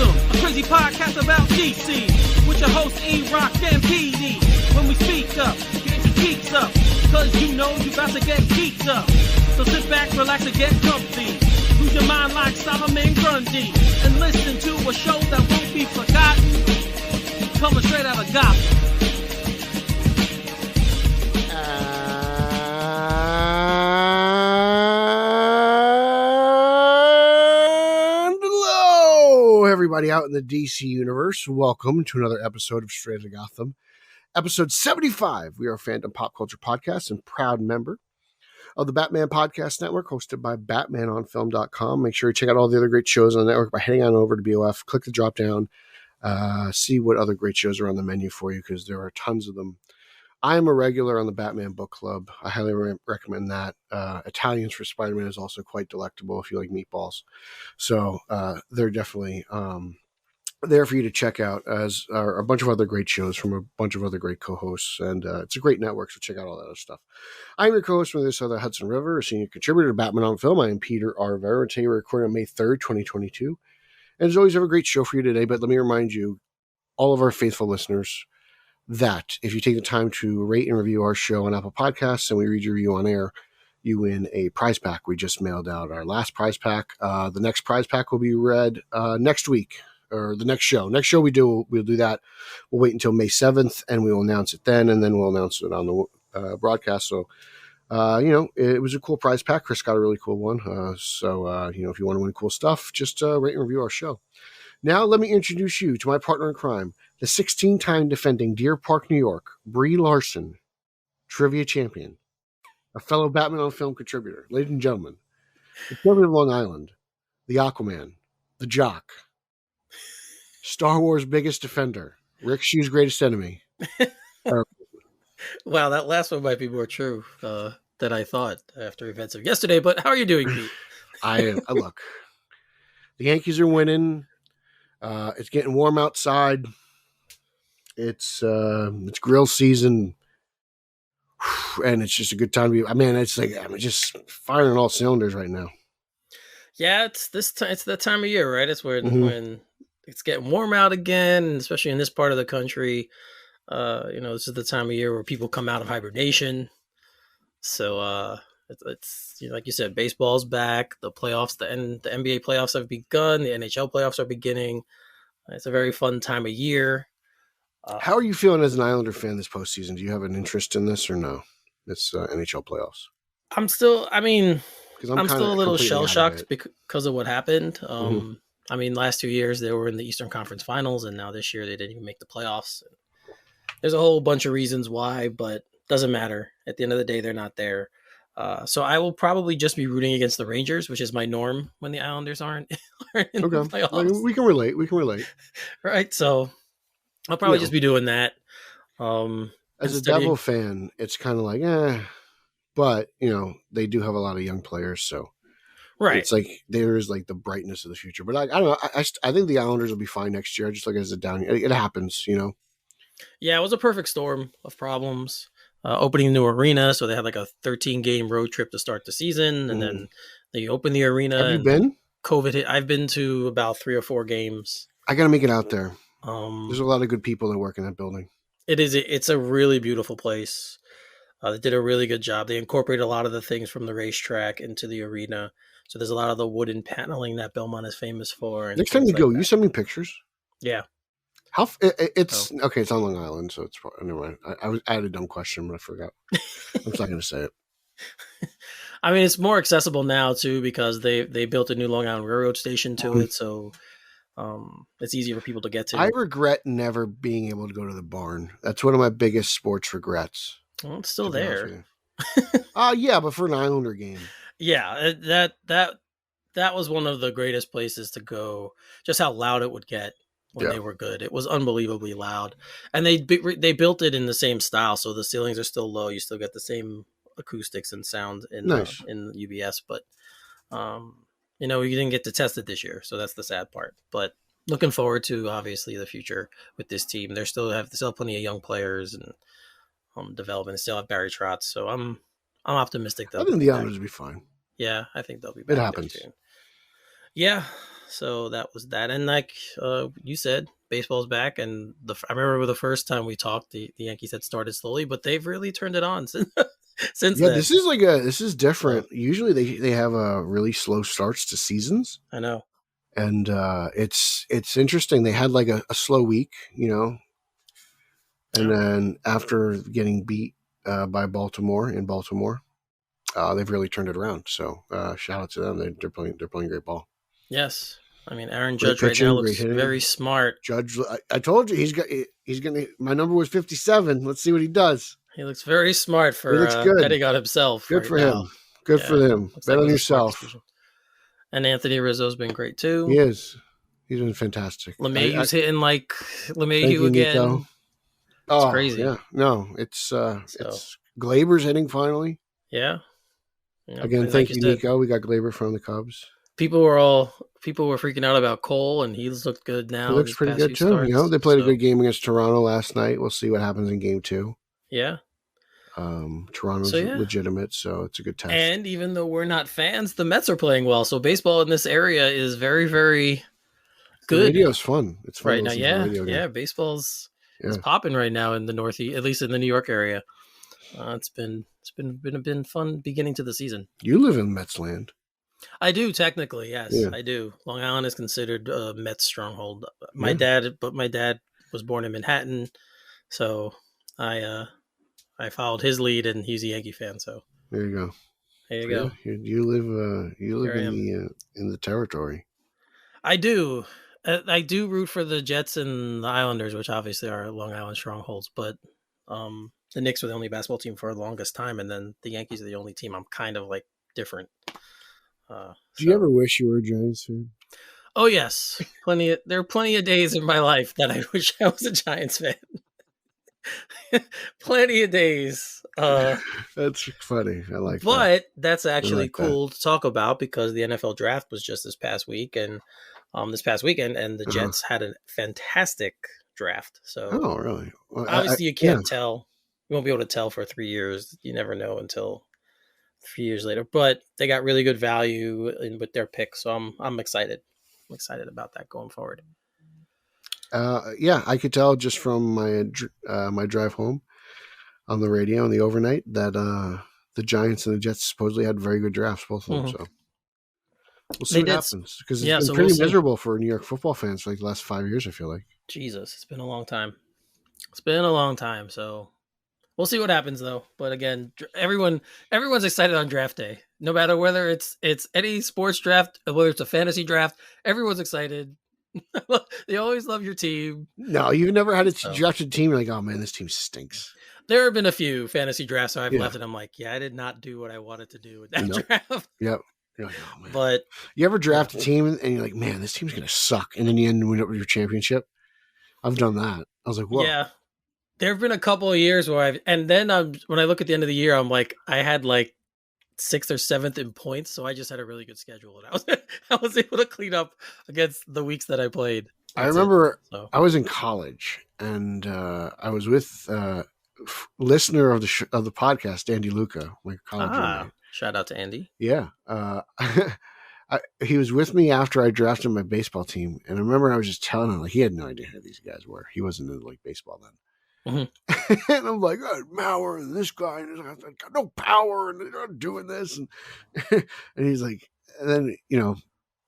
Gotham, a crazy podcast about DC, with your hosts E-Rock and PD. When we speak up, get your geeks up, cause you know you about to get geeked up. So sit back, relax, and get comfy. Lose your mind like Solomon Grundy, and listen to a show that won't be forgotten, coming straight out of Gotham. Everybody out in the DC universe, welcome to another episode of Straight Outta Gotham, episode 75. We are a fandom pop culture podcast and proud member of the Batman Podcast Network, hosted by BatmanOnFilm.com. Make sure you check out all the other great shows on the network by heading on over to BOF, click the drop down, see what other great shows are on the menu for you, because there are tons of them. I am a regular on the Batman Book Club. I highly recommend that. Italians for Spider-Man is also quite delectable if you like meatballs. So they're definitely there for you to check out, as are a bunch of other great shows from a bunch of other great co-hosts. And it's a great network, so check out all that other stuff. I'm your co-host from this other Hudson River, a senior contributor to Batman on Film. I am Peter R. Vera, and today we're recording on May 3rd, 2022. And as always, I have a great show for you today, but let me remind you, all of our faithful listeners, that if you take the time to rate and review our show on Apple Podcasts and we read your review on air, you win a prize pack. We just mailed out our last prize pack. The next prize pack will be read next week, or the next show. Next show we'll do that. We'll wait until May 7th and we will announce it then, and then we'll announce it on the broadcast. So, it was a cool prize pack. Chris got a really cool one. If you want to win cool stuff, just rate and review our show. Now, let me introduce you to my partner in crime, the 16-time defending Deer Park, New York, Brie Larson, trivia champion, a fellow Batman on Film contributor. Ladies and gentlemen, the champion of Long Island, the Aquaman, the Jock, Star Wars' biggest defender, Rick Shue's greatest enemy. Wow, that last one might be more true than I thought after events of yesterday, but how are you doing, Pete? I look, the Yankees are winning. It's getting warm outside. It's grill season, and it's just a good time to be. I mean, it's like I'm just firing on all cylinders right now. Yeah, it's that time of year, right? It's when it's getting warm out again, especially in this part of the country. This is the time of year where people come out of hibernation. So it's like you said, baseball's back. The playoffs, the NBA playoffs have begun. The NHL playoffs are beginning. It's a very fun time of year. How are you feeling as an Islander fan this postseason? Do you have an interest in this or no? This NHL playoffs. I'm still a little shell shocked because of what happened. I mean, last 2 years they were in the Eastern Conference Finals, and now this year they didn't even make the playoffs. There's a whole bunch of reasons why, but doesn't matter. At the end of the day, they're not there. So I will probably just be rooting against the Rangers, which is my norm when the Islanders aren't in the playoffs. We can relate. Right. So I'll probably just be doing that. As a Devil fan, it's kind of like, but they do have a lot of young players. So right. It's like, there is like the brightness of the future, but I don't know. I think the Islanders will be fine next year. I just look at it as a down year. It happens, Yeah, it was a perfect storm of problems. Opening a new arena, so they had like a 13-game road trip to start the season, and then they opened the arena. Have you been? COVID hit. I've been to about 3 or 4 games. I got to make it out there. There's a lot of good people that work in that building. It's a really beautiful place. They did a really good job. They incorporated a lot of the things from the racetrack into the arena. So there's a lot of the wooden paneling that Belmont is famous for. And next time you go, you send me pictures. Yeah. It's okay. It's on Long Island, so it's probably, never mind. I had a dumb question, but I forgot. I'm just not going to say it. I mean, it's more accessible now too because they built a new Long Island Railroad station to it, so it's easier for people to get to. I regret never being able to go to the barn. That's one of my biggest sports regrets. Well, it's still there. Yeah, but for an Islander game. Yeah, that was one of the greatest places to go. Just how loud it would get when they were good. It was unbelievably loud. And they built it in the same style, so the ceilings are still low. You still get the same acoustics and sound in UBS, but you didn't get to test it this year, so that's the sad part. But looking forward to obviously the future with this team. They still have plenty of young players and development. They still have Barry Trotz, so I'm optimistic. I think the Islanders will be fine. Yeah, I think they'll be back. It happens. Yeah. So that was that. And like you said, baseball's back. And I remember the first time we talked, the Yankees had started slowly, but they've really turned it on since Yeah, then. this is different. Usually they have a really slow starts to seasons. I know. And it's interesting. They had like a slow week, and then after getting beat by Baltimore, they've really turned it around. So shout out to them. They're playing great ball. Yes, I mean Aaron Great Judge pitching, right now great looks hitting. very smart. Judge, I told you he's gonna. My number was 57. Let's see what he does. He looks very smart for looks good. betting on himself. Good right for now. him. Good for him. Bet on yourself. And Anthony Rizzo's been great too. He is. He's been fantastic. LeMahieu's hitting like LeMahieu again. Nico. Oh, it's crazy. Yeah. No, it's Glaber's hitting finally. Yeah. Again, thank you, Nico. We got Glaber from the Cubs. People were freaking out about Cole, and he's looked good now. He looks pretty good too. Starts, they played a good game against Toronto last night. We'll see what happens in game 2. Yeah. Toronto's legitimate, so it's a good test. And even though we're not fans, the Mets are playing well. So baseball in this area is very, very good. The radio's fun. It's fun right now. Yeah. Baseball's is popping right now in the Northeast, at least in the New York area. It's been fun beginning to the season. You live in Mets land. I do technically, yes, I do. Long Island is considered a Mets stronghold. My dad was born in Manhattan, so I followed his lead, and he's a Yankee fan. So there you go. There you go. You live in the territory. I do. I do root for the Jets and the Islanders, which obviously are Long Island strongholds. But the Knicks were the only basketball team for the longest time, and then the Yankees are the only team I'm kind of like different. Do you ever wish you were a Giants fan? Oh yes, there are plenty of days in my life that I wish I was a Giants fan. Plenty of days. That's funny. I like that. But that's actually cool to talk about because the NFL draft was just this past week and this past weekend, and the Jets had a fantastic draft. So really? Well, obviously you can't tell. You won't be able to tell for 3 years. You never know until 3 years later. But they got really good value with their pick, so I'm excited. I'm excited about that going forward. I could tell just from my drive home on the radio and the overnight that the Giants and the Jets supposedly had very good drafts, both of them. So we'll see what happens because it's been pretty miserable for New York football fans for like the last 5 years. I feel like Jesus, it's been a long time. It's been a long time. So we'll see what happens though. But again, everyone's excited on draft day, no matter whether it's any sports draft, whether it's a fantasy draft. Everyone's excited. They always love your team. No, you've never had a drafted team. You're like, oh man, this team stinks. There have been a few fantasy drafts I've left, and I'm like, I did not do what I wanted to do with that draft. Yep. You're like, oh man. But you ever draft a team and you're like, man, this team's gonna suck, and then you end up with your championship? I've done that. I was like, whoa. Yeah. There have been a couple of years where when I look at the end of the year, I'm like, I had like 6th or 7th in points, so I just had a really good schedule, and I was able to clean up against the weeks that I played. I remember I was in college, and I was with listener of the podcast, Andy Luca, my college roommate. Shout out to Andy. Yeah, he was with me after I drafted my baseball team, and I remember I was just telling him like he had no idea who these guys were. He wasn't into like baseball then. Mm-hmm. And I'm like, Mauer and this guy, and I got no power, and they're not doing this, and and he's like, and then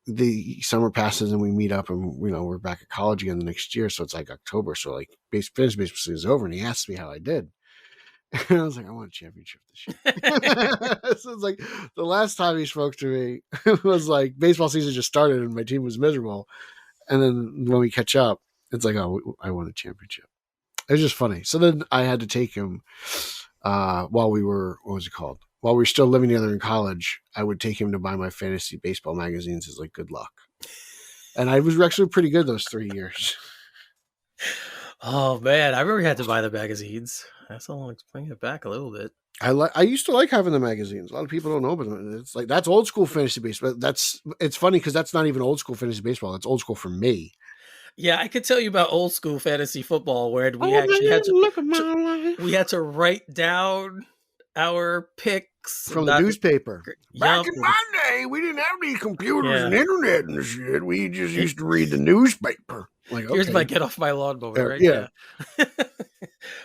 the summer passes and we meet up, and we're back at college again the next year, so it's like October, so like baseball season is over, and he asked me how I did, and I was like, I want a championship this year. So it's like the last time he spoke to me was baseball season just started and my team was miserable, and then when we catch up, it's like, oh, I won a championship. It was just funny. So then I had to take him while we were still living together in college. I would take him to buy my fantasy baseball magazines as like good luck. And I was actually pretty good those 3 years. Oh man, I remember you had to buy the magazines. That's all. Let's bring it back a little bit. I used to like having the magazines. A lot of people don't know, but it's like that's old school fantasy baseball. It's funny because that's not even old school fantasy baseball. That's old school for me. Yeah, I could tell you about old school fantasy football where we actually had to write down our picks from the newspaper. Back Yup. in my day, we didn't have these computers and internet and shit. We just used to read the newspaper. Like, Here's okay. my get off my lawn moment, right? Yeah.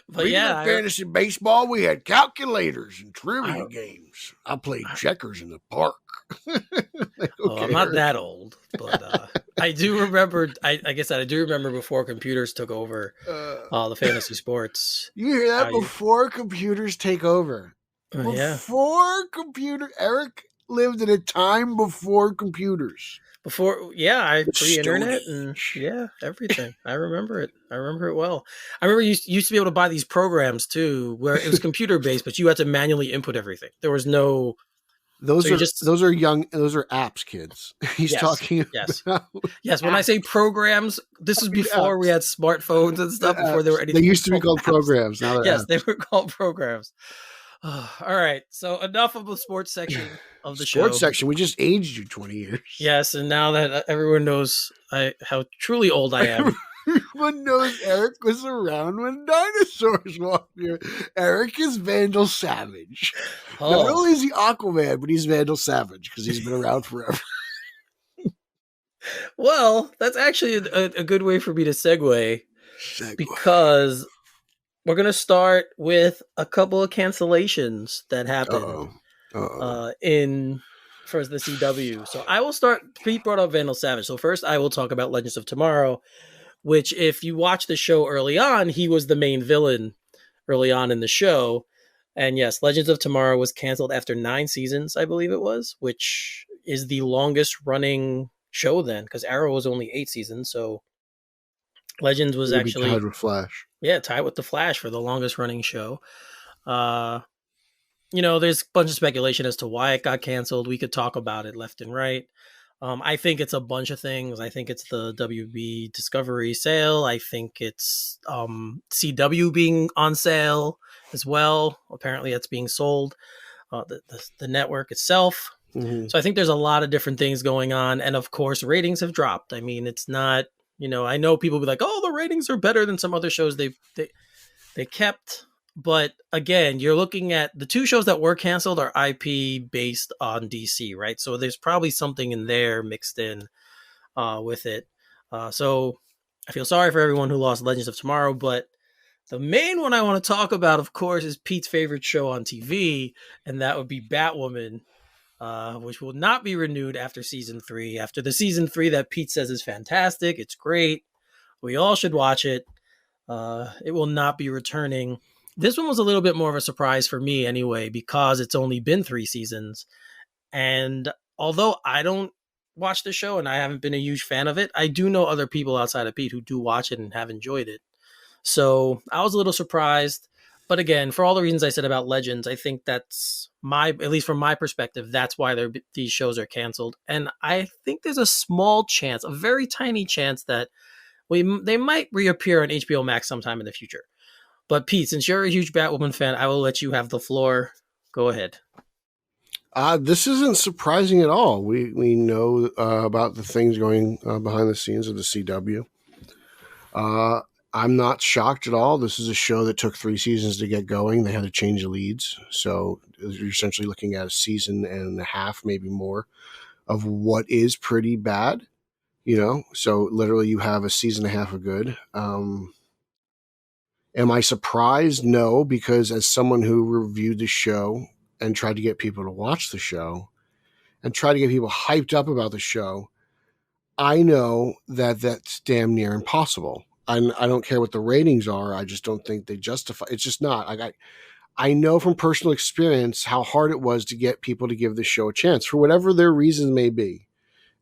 But we did fantasy baseball. We had calculators and trivia games. I played checkers in the park. Like, okay, I'm not that old, but I do remember. I guess I do remember before computers took over the fantasy sports. You hear that? Before computers take over. Before computer, Eric lived in a time before computers. Before, pre-internet and everything. I remember it. I remember it well. I remember you used to be able to buy these programs too, where it was computer based, but you had to manually input everything. There was no. Those are apps, kids. He's talking about. Yes, when I say programs, this is before we had smartphones and stuff. Before there were anything. They used to be called programs. Now they're apps. They were called programs. All right, so enough of the sports section of the show. Sports section. We just aged you 20 years. Yes, and now that everyone knows how truly old I am. Everyone knows Eric was around when dinosaurs walked here. Eric is Vandal Savage. Not only is he Aquaman, but he's Vandal Savage because he's been around forever. Well, that's actually a good way for me to segue. Because we're going to start with a couple of cancellations that happened for the CW. So I will start. Pete brought up Vandal Savage. So first I will talk about Legends of Tomorrow, which if you watch the show early on, he was the main villain early on in the show. And yes, Legends of Tomorrow was canceled after 9 seasons, I believe it was, which is the longest running show then, because Arrow was only 8 seasons. So Legends was actually tied with Flash. Yeah, tied with the Flash for the longest running show. There's a bunch of speculation as to why it got canceled. We could talk about it left and right. I think it's a bunch of things. I think it's the WB Discovery sale. I think it's CW being on sale as well. Apparently it's being sold, the network itself. Mm-hmm. So I think there's a lot of different things going on. And of course, ratings have dropped. I mean, it's not, I know people be like, oh, the ratings are better than some other shows they kept. But again, you're looking at the 2 shows that were canceled are IP based on DC, right? So there's probably something in there mixed in with it. So I feel sorry for everyone who lost Legends of Tomorrow, but the main one I want to talk about, of course, is Pete's favorite show on TV, and that would be Batwoman, which will not be renewed after season 3. After the season 3 that Pete says is fantastic, it's great. We all should watch it. It will not be returning. This one was a little bit more of a surprise for me anyway, because it's only been 3 seasons. And although I don't watch the show and I haven't been a huge fan of it, I do know other people outside of Pete who do watch it and have enjoyed it. So I was a little surprised. But again, for all the reasons I said about Legends, I think that's at least from my perspective, that's why these shows are canceled. And I think there's a small chance, a very tiny chance that they might reappear on HBO Max sometime in the future. But Pete, since you're a huge Batwoman fan, I will let you have the floor. Go ahead. This isn't surprising at all. We know about the things going behind the scenes of the CW. I'm not shocked at all. This is a show that took 3 seasons to get going. They had to change the leads. So you're essentially looking at a season and a half, maybe more, of what is pretty bad. So literally you have a season and a half of good. Am I surprised? No, because as someone who reviewed the show and tried to get people to watch the show and tried to get people hyped up about the show, I know that that's damn near impossible. I don't care what the ratings are. I just don't think they justify. It's just not. I know from personal experience how hard it was to get people to give this show a chance for whatever their reasons may be.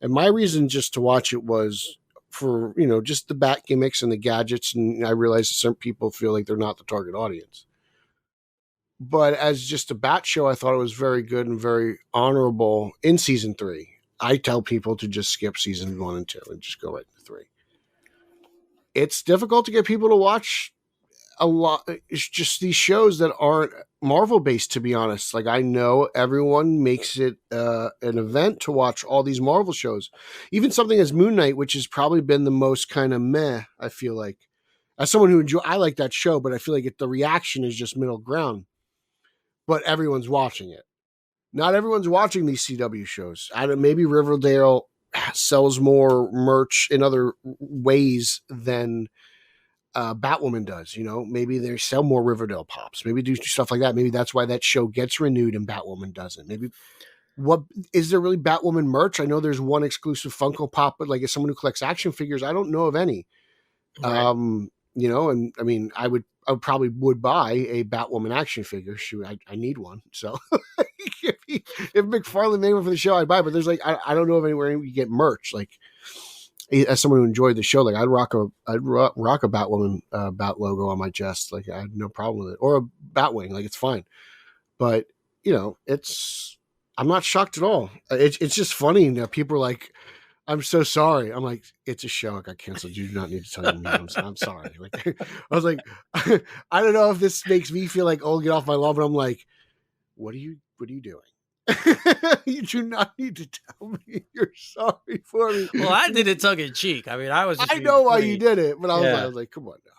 And my reason just to watch it was for, just the bat gimmicks and the gadgets. And I realize that some people feel like they're not the target audience. But as just a bat show, I thought it was very good and very honorable in season 3. I tell people to just skip season 1 and 2 and just go right to 3. It's difficult to get people to watch a lot. It's just these shows that aren't Marvel based, to be honest. Like, I know everyone makes it an event to watch all these Marvel shows, even something as Moon Knight, which has probably been the most kind of meh. I feel like, as someone who I like that show, but I feel like the reaction is just middle ground. but everyone's watching it. Not everyone's watching these CW shows. Maybe Riverdale sells more merch in other ways than Batwoman does. Maybe they sell more Riverdale pops. Maybe do stuff like that. Maybe that's why that show gets renewed and Batwoman doesn't. Maybe what is there really Batwoman merch? I know there's one exclusive Funko Pop, but like as someone who collects action figures, I don't know of any. Right. And I mean, I probably would buy a Batwoman action figure. Shoot, I need one. So if McFarlane made one for the show, I'd buy it. But there's I don't know of anywhere you get merch. Like as someone who enjoyed the show, like I'd rock a Batwoman bat logo on my chest. Like I had no problem with it, or a Batwing. Like it's fine. But I'm not shocked at all. It's just funny. People are like, I'm so sorry. I'm like, it's a show. It got canceled. You do not need to tell me. I'm sorry. Like, I was like, I don't know if this makes me feel like, oh, get off my lawn, but I'm like, what are you doing? You do not need to tell me you're sorry for me. Well, I did it tongue in cheek. I mean, I know why you did it, but I was like, come on now.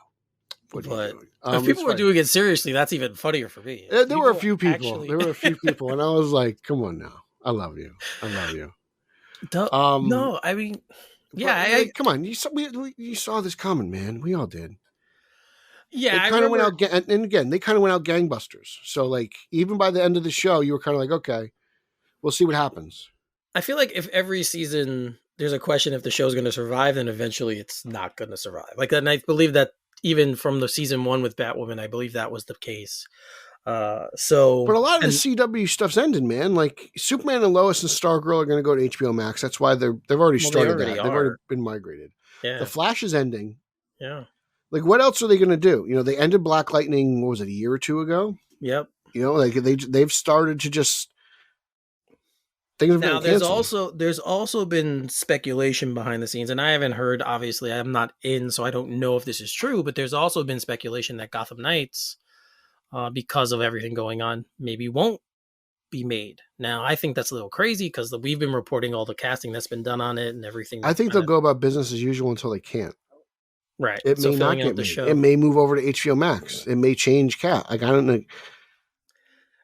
What are you doing? If people were doing it seriously, that's even funnier for me. There were a few people. There were a few people, and I was like, come on now. I love you. No, I mean, yeah. Come on. You saw this coming, man. We all did. Yeah, they kind of went out, and again, they kind of went out gangbusters. So, like, even by the end of the show, you were kind of like, okay, we'll see what happens. I feel like if every season there's a question if the show's going to survive, then eventually it's not going to survive. Like, and I believe that even from the season 1 with Batwoman, I believe that was the case. But a lot of the CW stuff's ending, man. Like Superman and Lois and Stargirl are going to go to HBO Max. That's why they've already started that. They've already been migrated. Yeah. The Flash is ending. Yeah. Like, what else are they going to do? They ended Black Lightning. What was it, a year or two ago? Yep. Like they've started to just things have now. There's also been speculation behind the scenes, and I haven't heard. Obviously, I'm not in, so I don't know if this is true. But there's also been speculation that Gotham Knights, because of everything going on, maybe won't be made. Now, I think that's a little crazy because we've been reporting all the casting that's been done on it and everything. I think they'll go about business as usual until they can't. Right. It may not get made. It may move over to HBO Max. It may change cat. Like, I don't know.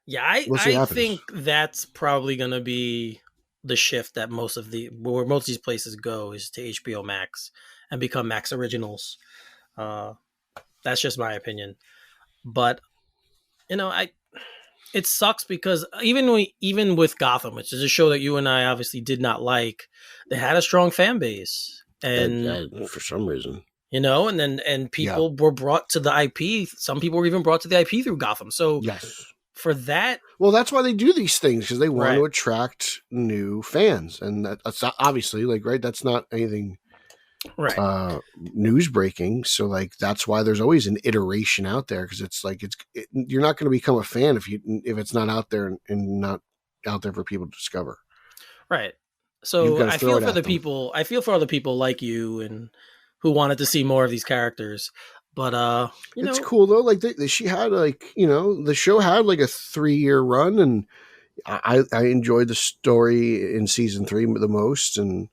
Yeah, I think that's probably going to be the shift that most of these places go is to HBO Max and become Max Originals. That's just my opinion. But it sucks because even with Gotham, which is a show that you and I obviously did not like, they had a strong fan base, and for some reason, and people were brought to the IP. Some people were even brought to the IP through Gotham. So yes, for that, well, that's why they do these things, because they want to attract new fans, and that's obviously right. That's not anything news breaking. So like that's why there's always an iteration out there, because it's like you're not going to become a fan if it's not out there and not out there for people to discover. Right. So I feel for the people. I feel for other people like you and who wanted to see more of these characters. But it's cool though. Like she had the show had like a 3-year run, and I enjoyed the story in season 3 the most, and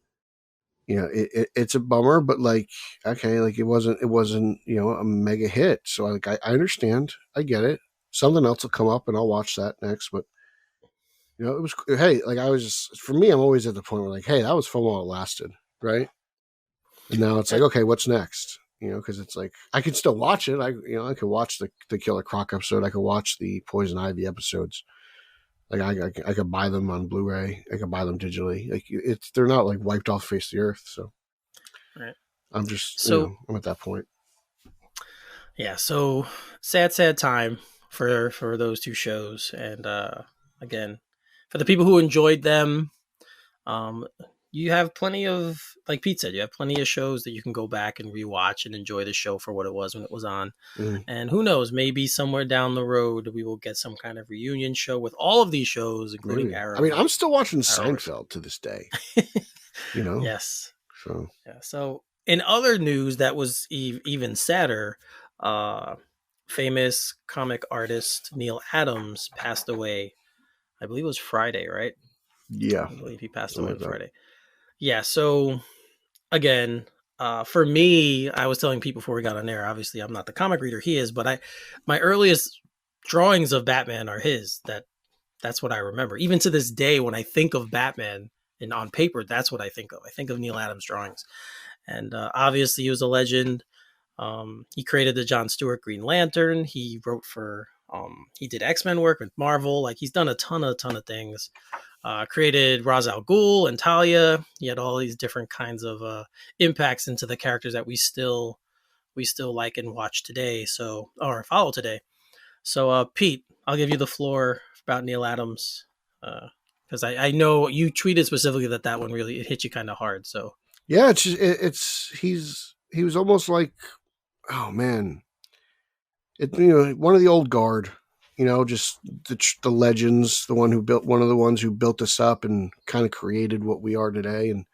it's a bummer, but like, okay, like it wasn't a mega hit. So like, I understand, I get it. Something else will come up and I'll watch that next. But it was, hey, like for me, I'm always at the point where like, hey, that was fun while it lasted. Right. And now it's like, okay, what's next? Cause it's like, I can still watch it. I could watch the Killer Croc episode. I could watch the Poison Ivy episodes. Like I could buy them on Blu-ray. I could buy them digitally. Like they're not like wiped off the face of the earth. So right. I'm just I'm at that point. Yeah. So sad time for those two shows. And again, for the people who enjoyed them, you have plenty of, like Pete said, you have plenty of shows that you can go back and rewatch and enjoy the show for what it was when it was on. Mm. And who knows, maybe somewhere down the road, we will get some kind of reunion show with all of these shows, including Arrow. I mean, I'm still watching Seinfeld to this day. Yes. So, yeah. So in other news that was even sadder, famous comic artist Neal Adams passed away. I believe it was Friday, right? Yeah. I believe he passed away on Friday. Yeah, so again, for me, I was telling people before we got on air, obviously I'm not the comic reader he is, but my earliest drawings of Batman are his. That's what I remember. Even to this day, when I think of Batman and on paper, that's what I think of. I think of Neal Adams drawings. And obviously he was a legend. He created the John Stewart Green Lantern. He wrote for, he did X-Men work with Marvel. Like he's done a ton of things. Created Ra's al Ghul and Talia. He had all these different kinds of impacts into the characters that we still like and watch today. So, or follow today. So, Pete, I'll give you the floor about Neal Adams. Because I know you tweeted specifically that one really, it hit you kind of hard. So yeah, he was almost like, oh man, one of the old guard, just the legends, one of the ones who built us up and kind of created what we are today. And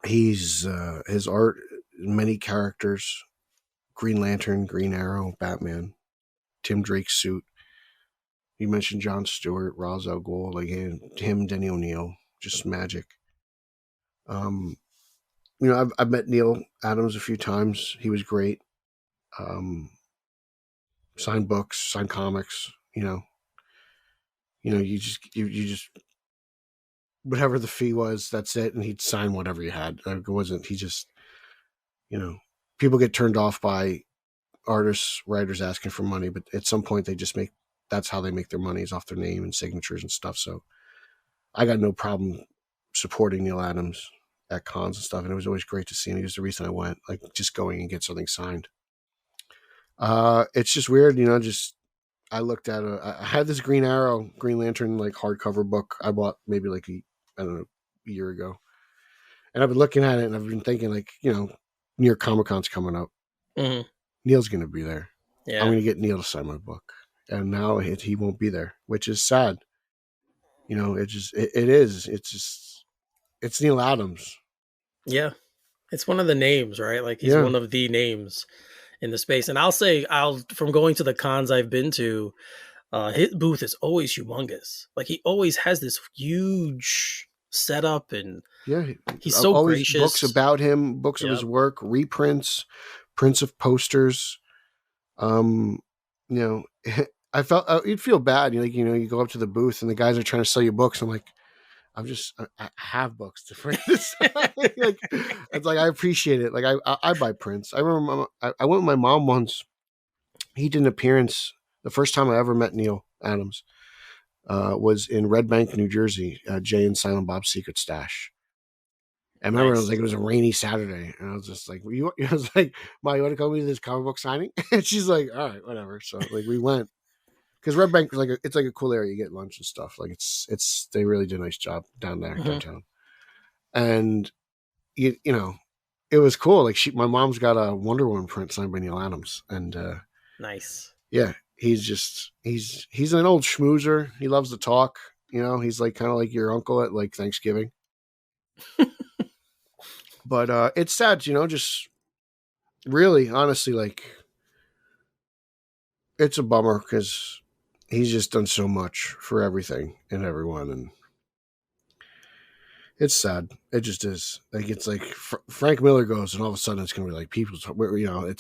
he's his art, many characters, Green Lantern, Green Arrow, Batman, Tim Drake's suit. You mentioned John Stewart, Ra's al Ghul, like him, Denny O'Neil, just magic. I've met Neal Adams a few times. He was great. Signed books, signed comics. You just whatever the fee was, that's it, and he'd sign whatever you had. It wasn't. He just, people get turned off by artists, writers asking for money, but at some point that's how they make their money, is off their name and signatures and stuff. So I got no problem supporting Neal Adams at cons and stuff, and it was always great to see him. He was the reason I went, like just going and get something signed. It's just weird, I looked at I had this Green Lantern like hardcover book I bought maybe like a year ago, and I've been looking at it and I've been thinking like, New York Comic-Con's coming up. Mm-hmm. Neal's gonna be there. Yeah, I'm gonna get Neal to sign my book, and now he won't be there, which is sad. It's Neal Adams. Yeah, it's one of the names, right? Like he's one of the names in the space. And from going to the cons I've been to, his booth is always humongous. Like he always has this huge setup, and he's so always gracious. Books about him, books of his work, reprints, prints of posters. I felt you'd feel bad. You go up to the booth and the guys are trying to sell you books. I'm like, I have books to print this. It's like, I appreciate it. Like I buy prints. I remember I went with my mom once. He did an appearance. The first time I ever met Neal Adams was in Red Bank, New Jersey, Jay and Silent Bob's Secret Stash. I remember it was a rainy Saturday, and I was just like, I was like, "Ma, you want to come to this comic book signing?" And she's like, "All right, whatever." So like we went. Because Red Bank was it's like a cool area. You get lunch and stuff. Like they really did a nice job down there downtown. And it was cool. Like my mom's got a Wonder Woman print signed by Neal Adams, and nice. Yeah, he's an old schmoozer. He loves to talk. He's like kind of like your uncle at like Thanksgiving. But it's sad, just really honestly, like it's a bummer because he's just done so much for everything and everyone, and it's sad. It just is. Like it's like Frank Miller goes, and all of a sudden it's gonna be like people. It's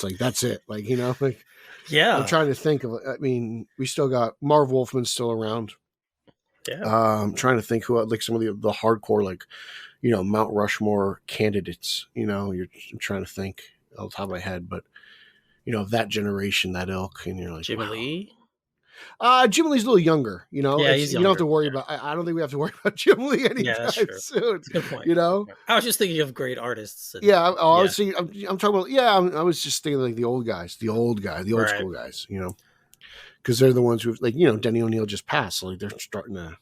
like that's it. Like like yeah. I'm trying to think of. I mean, we still got Marv Wolfman's still around. Yeah. I'm trying to think who like some of the hardcore like Mount Rushmore candidates. I'm trying to think off the top of my head, but of that generation, that ilk, and you're like Jim Lee. Jim Lee's a little younger, Yeah, he's younger. You don't have to worry about. I don't think we have to worry about Jim Lee anytime soon. That's a good point. I was just thinking of great artists. I'm talking about. Yeah, I was just thinking like the old guys, the old school guys. Because they're the ones who like Denny O'Neil just passed, so like they're starting to.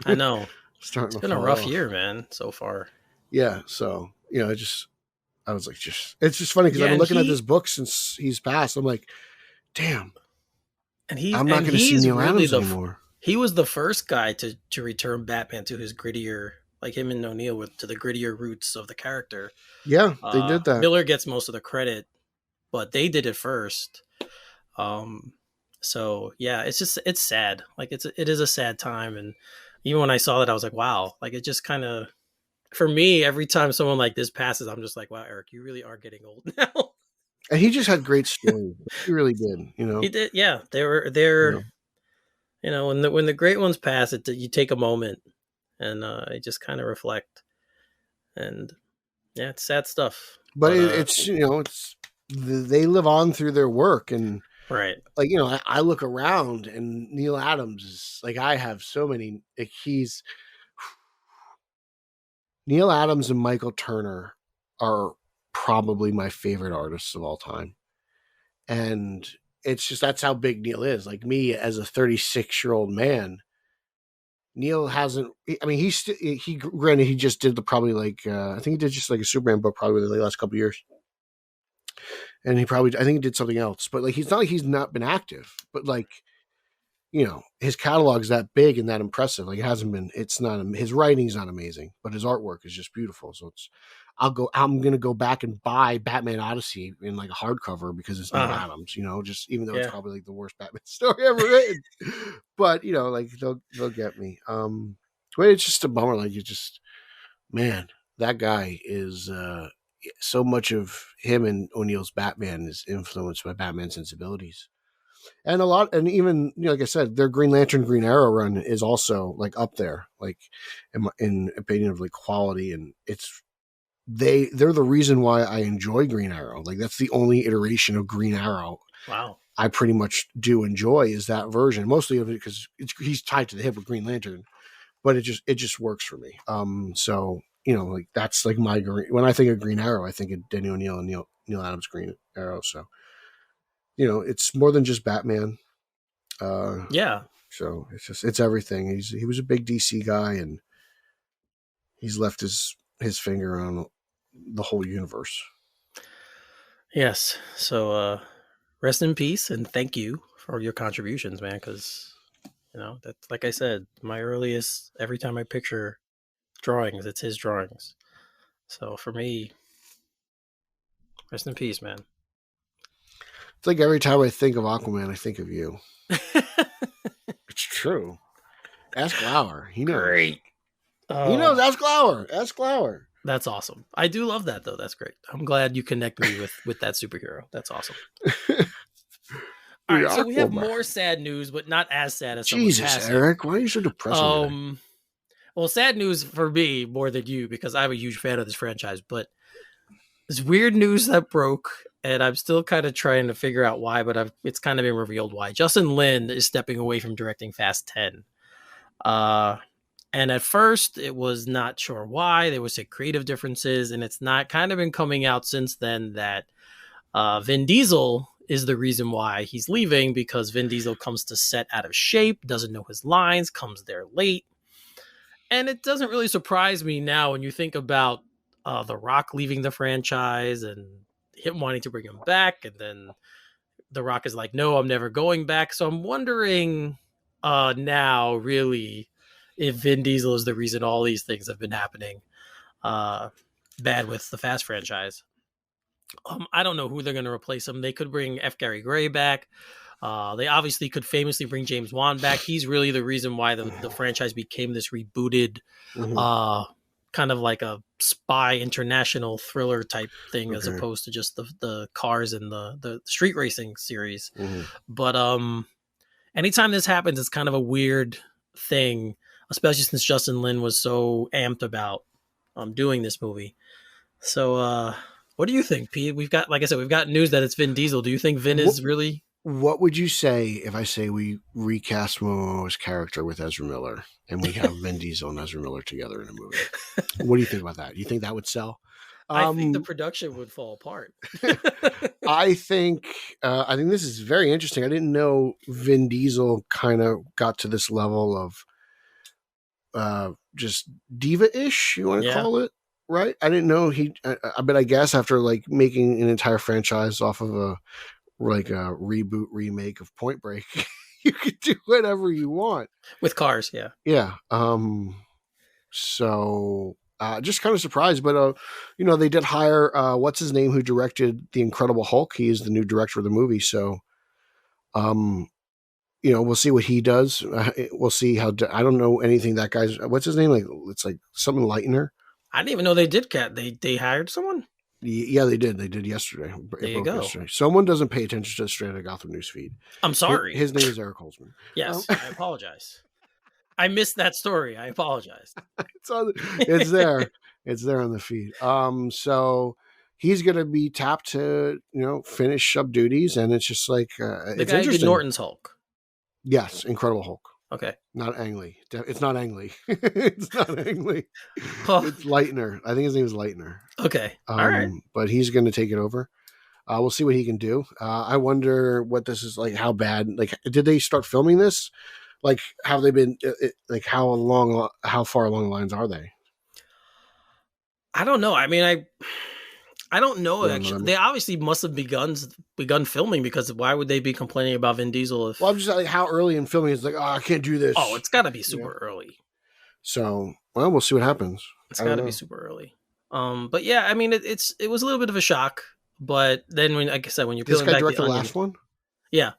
I know. It's been a rough year, man, so far. Yeah, so I was like, it's just funny because I've been looking at this book since he's passed. I'm like, damn. And I'm not going to see Neal Adams anymore. He was the first guy to return Batman to his grittier, like him and O'Neil, to the grittier roots of the character. Yeah, they did that. Miller gets most of the credit, but they did it first. So yeah, it's sad. Like it is a sad time, and even when I saw that, I was like, wow. Like it just kind of, for me, every time someone like this passes, I'm just like, wow, Eric, you really are getting old now. And he just had great stories. He really did, you know. He did, yeah. They're You you know, when the great ones pass, you take a moment and you just kind of reflect. And yeah, it's sad stuff. But it's, you know, they live on through their work, and right. like, you know, I look around and Neal Adams is like, I have so many, like, Neal Adams and Michael Turner are probably my favorite artists of all time. And it's just, that's how big Neal is. Like me as a 36-year-old man, Neal hasn't, I mean, he granted, he just did probably like, I think he did just like a Superman book probably the last couple of years. And I think he did something else, but like, he's not like he's not been active, but like, you know, his catalog's that big and that impressive. Like, it hasn't been, it's not, his writing's not amazing, but his artwork is just beautiful. So I'm going to go back and buy Batman Odyssey in like a hardcover because it's Neal Adams, you know, just even though it's probably like the worst Batman story ever written, but you know, like they'll get me. But it's just a bummer. Like, man, that guy is, so much of him and O'Neill's Batman is influenced by Batman sensibilities. And even, you know, like I said, their Green Lantern, Green Arrow run is also like up there, like in opinion of like quality. And they're the reason why I enjoy Green Arrow. Like, that's the only iteration of Green Arrow. Wow. I pretty much do enjoy is that version, mostly of it because he's tied to the hip with Green Lantern, but it just works for me. So, you know, like that's like when I think of Green Arrow, I think of Denny O'Neil and Neal Adams Green Arrow. So, you know, it's more than just Batman. Yeah. So it's everything. He was a big DC guy, and he's left his finger on the whole universe. Yes. So, rest in peace, and thank you for your contributions, man. Because, you know, that's, like I said, my earliest, every time I picture drawings, it's his drawings. So for me, rest in peace, man. It's like every time I think of Aquaman, I think of you. It's true. Ask Lauer. He knows. Great. He knows. Ask Lauer. Ask Lauer. That's awesome. I do love that, though. That's great. I'm glad you connect me with that superhero. That's awesome. All right, so we have more sad news, but not as sad as Jesus, Eric. Why are you so depressing? Well, sad news for me more than you, because I'm a huge fan of this franchise, but there's weird news that broke, and I'm still kind of trying to figure out why, but it's kind of been revealed why. Justin Lin is stepping away from directing Fast 10. And at first, it was not sure why. There was creative differences, and it's not kind of been coming out since then that Vin Diesel is the reason why he's leaving, because Vin Diesel comes to set out of shape, doesn't know his lines, comes there late. And it doesn't really surprise me now when you think about The Rock leaving the franchise and him wanting to bring him back. And then The Rock is like, no, I'm never going back. So I'm wondering now, really, if Vin Diesel is the reason all these things have been happening bad with the Fast franchise. I don't know who they're going to replace him. They could bring F. Gary Gray back. They obviously could famously bring James Wan back. He's really the reason why the franchise became this rebooted, kind of like a spy international thriller type thing, as opposed to just the cars and the street racing series. But anytime this happens, it's kind of a weird thing, especially since Justin Lin was so amped about doing this movie. So what do you think, Pete? We've got news that it's Vin Diesel. Do you think Vin is really... What would you say if I say we recast Momoa's character with Ezra Miller and we have Vin Diesel and Ezra Miller together in a movie? What do you think about that? Do you think that would sell? I think the production would fall apart. I think this is very interesting. I didn't know Vin Diesel kind of got to this level of just diva-ish, you want to call it, right? I didn't know but I guess after like making an entire franchise off of a reboot remake of Point Break, you could do whatever you want with cars. Yeah. So just kind of surprised, but you know, they did hire what's his name, who directed The Incredible Hulk. He is the new director of the movie. So you know, we'll see what he does. We'll see how I don't know anything that guy's, what's his name, like it's like something Lightner. I didn't even know they did they hired someone. Yeah, they did. They did yesterday. There you go. Yesterday. Someone doesn't pay attention to the Straight Outta Gotham newsfeed. I'm sorry. His name is Eric Holzman. Yes, I apologize. I missed that story. I apologize. It's there. It's there on the feed. So he's going to be tapped to, finish up duties, and it's just like The it's guy who did interesting. Norton's Hulk. Yes, Incredible Hulk. Okay. Not Ang Lee. It's not Ang Lee. It's not Ang Lee. Oh. It's Leitner. I think his name is Leitner. Okay. All right. But he's going to take it over. We'll see what he can do. I wonder what this is like. How bad? Like, did they start filming this? Like, have they been? Like, how far along the lines are they? I don't know. I mean, I don't know. Actually, they obviously must have begun filming, because why would they be complaining about Vin Diesel? Well, I'm just like, how early in filming is like, oh, I can't do this. Oh, it's got to be super early. So, well, we'll see what happens. It's got to be super early. But yeah, I mean, it was a little bit of a shock. But then, like I said, when you're peeling back the onion, the last one. Yeah.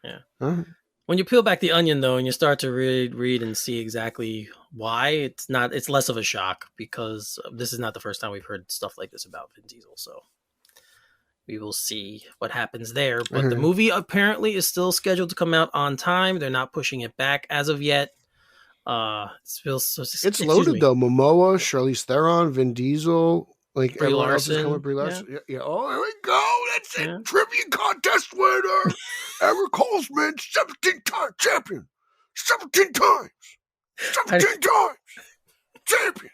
All right. When you peel back the onion, though, and you start to read and see exactly why, it's less of a shock, because this is not the first time we've heard stuff like this about Vin Diesel. So we will see what happens there. But the movie apparently is still scheduled to come out on time. They're not pushing it back as of yet. It's loaded though. Momoa, Charlize Theron, Vin Diesel. Like Brie Larson. Brie Larson. Yeah. Oh, there we go. That's it. Trivia contest winner. Eric Holzman, 17-time champion. 17 times. 17 times. Champion.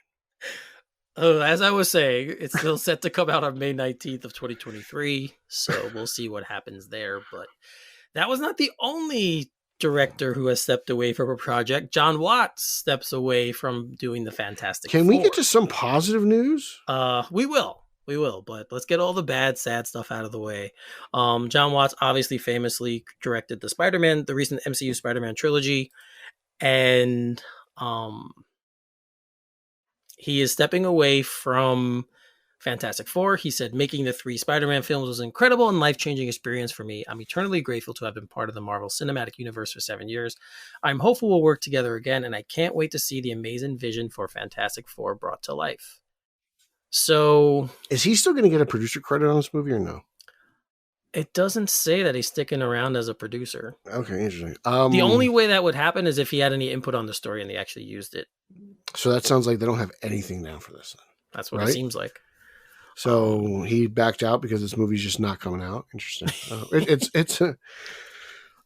Oh, as I was saying, it's still set to come out on May 19th of 2023. So we'll see what happens there. But that was not the only director who has stepped away from a project. John Watts steps away from doing the Fantastic Four. Can we get to some positive news? We will, but let's get all the bad, sad stuff out of the way. John Watts obviously famously directed the recent MCU Spider-Man trilogy, and he is stepping away from Fantastic Four. He said, making the 3 Spider-Man films was an incredible and life-changing experience for me. I'm eternally grateful to have been part of the Marvel Cinematic Universe for 7 years. I'm hopeful we'll work together again, and I can't wait to see the amazing vision for Fantastic Four brought to life. So, is he still going to get a producer credit on this movie or no? It doesn't say that he's sticking around as a producer. Okay, interesting. The only way that would happen is if he had any input on the story and they actually used it. So that sounds like they don't have anything down for this. That's what it seems like. So he backed out because this movie's just not coming out. Interesting.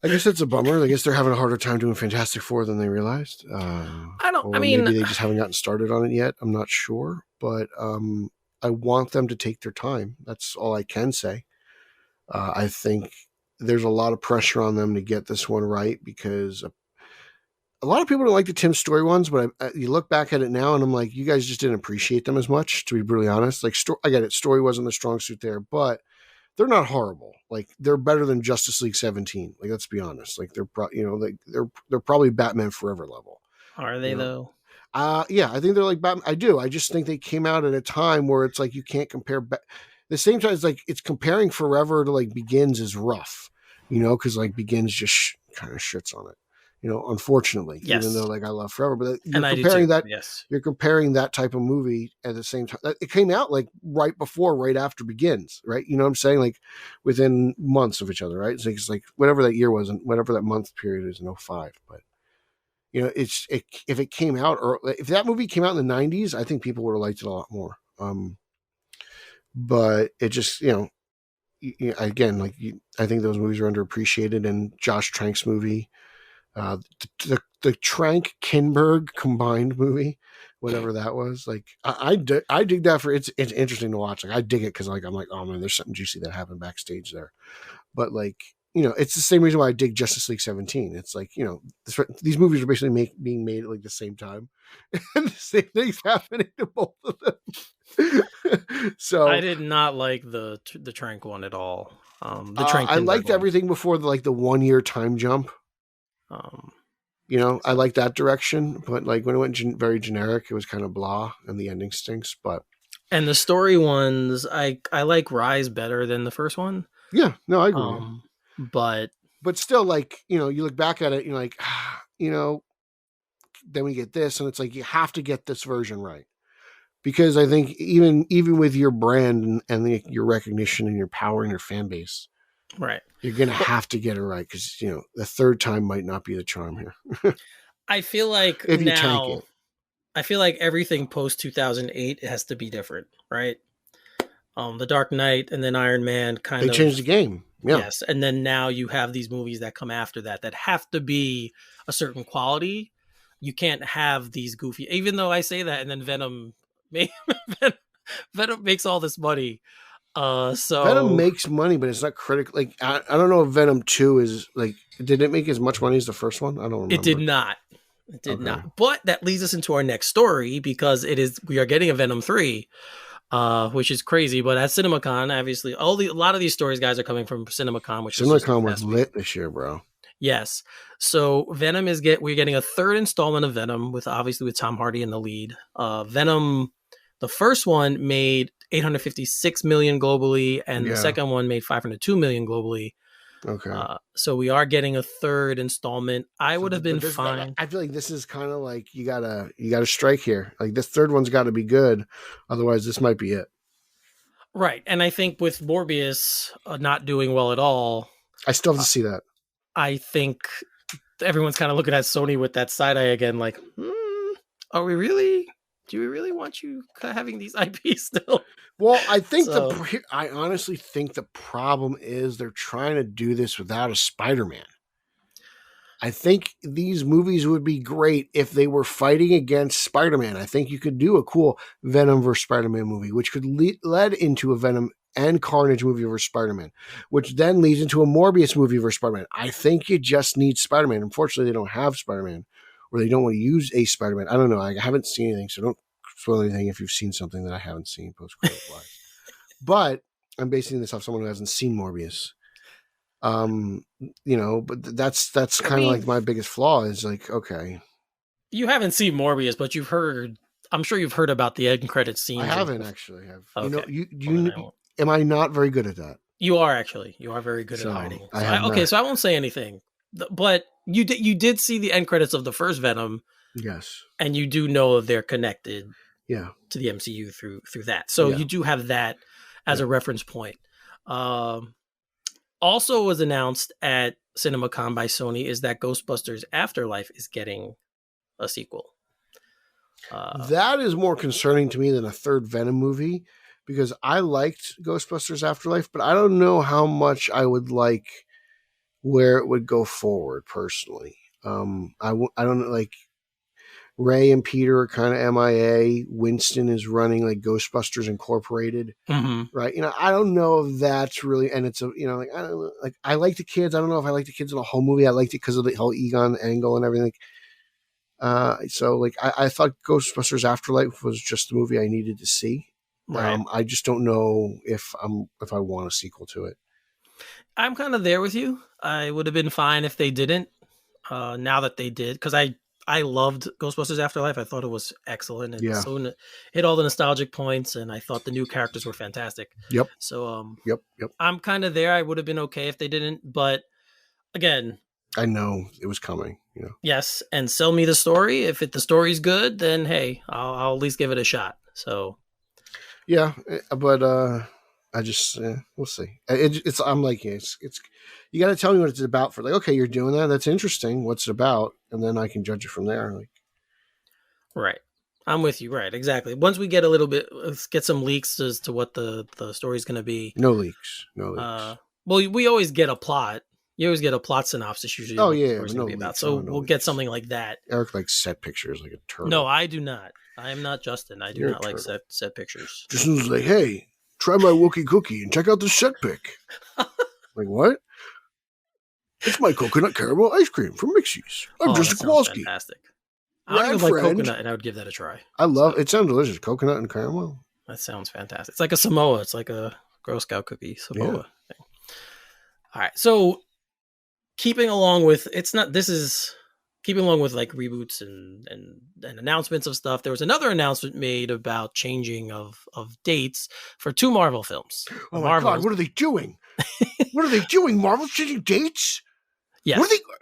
I guess it's a bummer. I guess they're having a harder time doing Fantastic Four than they realized. Maybe they just haven't gotten started on it yet. I'm not sure, but I want them to take their time. That's all I can say. I think there's a lot of pressure on them to get this one right, because a lot of people don't like the Tim Story ones, but you look back at it now and I'm like, you guys just didn't appreciate them as much, to be brutally honest. Like, I get it. Story wasn't the strong suit there, but they're not horrible. Like, they're better than Justice League 17. Like, let's be honest. Like, they're probably Batman Forever level. Are they though? Yeah, I think they're like Batman. I do. I just think they came out at a time where it's like, you can't compare. The same time, it's like, it's comparing Forever to like Begins is rough, because like Begins just kind of shits on it. Unfortunately, even though like I love Forever, but you're comparing that type of movie at the same time. It came out like right after Begins, right? You know what I'm saying? Like within months of each other, right? It's like whatever that year was, and whatever that month period is in 2005. But if it came out, or if that movie came out in the 90s, I think people would have liked it a lot more. But it just, again, I think those movies are underappreciated. And Josh Trank's movie, the Trank Kinberg combined movie, whatever that was, like I dig that it's interesting to watch. Like I dig it because like I'm like, oh man, there's something juicy that happened backstage there. But like, it's the same reason why I dig Justice League 17. It's like, these movies are basically being made at like the same time, and the same things happening to both of them. So I did not like the Trank one at all. The Trank I liked everything before the 1 year time jump. I like that direction, but like when it went very generic, it was kind of blah, and the ending stinks. And the story ones, I like Rise better than the first one. Yeah, no, I agree. But still, like, you look back at it, you're like, then we get this, and it's like you have to get this version right. because I think even with your brand and your recognition and your power and your fan base, right, you're gonna have to get it right, because the third time might not be the charm here. I feel like If you tank it. I feel like everything post 2008 has to be different, right? The Dark Knight and then Iron Man They changed the game. Yeah. Yes, and then now you have these movies that come after that have to be a certain quality. You can't have these goofy. Even though I say that, and then Venom makes all this money. So Venom makes money, but it's not critical. Like I don't know if Venom 2 is like. Did it make as much money as the first one? I don't remember. It did not. It did not. But that leads us into our next story, because we are getting a Venom 3. Which is crazy, but at CinemaCon, obviously, a lot of these stories, guys, are coming from CinemaCon. CinemaCon was lit this year, bro. Yes, so Venom we're getting a third installment of Venom with Tom Hardy in the lead. Venom, the first one made 856 million globally, and the second one made 502 million globally. Okay. So we are getting a third installment. I would have been fine. I feel like this is kind of like you gotta strike here. Like this third one's got to be good, otherwise this might be it. Right, and I think with Morbius not doing well at all, I still have to see that. I think everyone's kind of looking at Sony with that side eye again, like, are we really? Do we really want you having these IPs still? Well, I think I honestly think the problem is they're trying to do this without a Spider-Man. I think these movies would be great if they were fighting against Spider-Man. I think you could do a cool Venom versus Spider-Man movie, which could lead into a Venom and Carnage movie versus Spider-Man, which then leads into a Morbius movie versus Spider-Man. I think you just need Spider-Man. Unfortunately, they don't have Spider-Man, or they don't want to use a Spider-Man. I don't know. I haven't seen anything, so don't spoil anything if you've seen something that I haven't seen post-credit wise. But I'm basing this off someone who hasn't seen Morbius. But that's kind of like my biggest flaw is like, okay. You haven't seen Morbius, but I'm sure you've heard about the end credit scene. I haven't actually. Okay. Am I not very good at that? You are actually. You are very good at hiding. So I won't say anything. But you did see the end credits of the first Venom. Yes. And you do know they're connected to the MCU through that. So you do have that as a reference point. Also was announced at CinemaCon by Sony is that Ghostbusters Afterlife is getting a sequel. That is more concerning to me than a third Venom movie, because I liked Ghostbusters Afterlife, but I don't know how much I would like where it would go forward personally. I don't know, like Ray and Peter are kind of MIA. Winston is running like Ghostbusters Incorporated, right? I don't know if that's really, and it's I don't know, like I like the kids. I don't know if I like the kids in the whole movie. I liked it because of the whole Egon angle and everything. So like I thought Ghostbusters Afterlife was just the movie I needed to see. Right. I just don't know if I want a sequel to it. I'm kind of there with you. I would have been fine if they didn't. Now that they did, because I loved Ghostbusters Afterlife. I thought it was excellent and so hit all the nostalgic points, and I thought the new characters were fantastic. Yep. So yep. I'm kind of there. I would have been okay if they didn't, but again, I know it was coming. Yes, and sell me the story. If the story's good, then hey, I'll at least give it a shot. So yeah, but I just we'll see. I'm like it's you got to tell me what it's about for like, okay, you're doing that. That's interesting. What's it about? And then I can judge it from there. Like, right. I'm with you. Right. Exactly. Once we get a little bit, let's get some leaks as to what the story's going to be. No leaks. Well, we always get a plot. You always get a plot synopsis usually. Oh yeah. No leaks, about. So we'll get something like that. Eric likes set pictures like a turtle. No, I do not. I am not Justin. I do not like set pictures. Justin's like, hey, try my Wookiee cookie and check out the set pic. Like, what? It's my coconut caramel ice cream from Mixie's. I'm just a Kowalski. Fantastic. I don't even like coconut, and I would give that a try. I love it. Sounds delicious. Coconut and caramel. That sounds fantastic. It's like a Samoa. It's like a Girl Scout cookie Samoa thing. All right. So keeping along with like reboots and announcements of stuff, there was another announcement made about changing of dates for 2 Marvel films. Oh my God, what are they doing? What are they doing? Marvel's changing dates? Yes.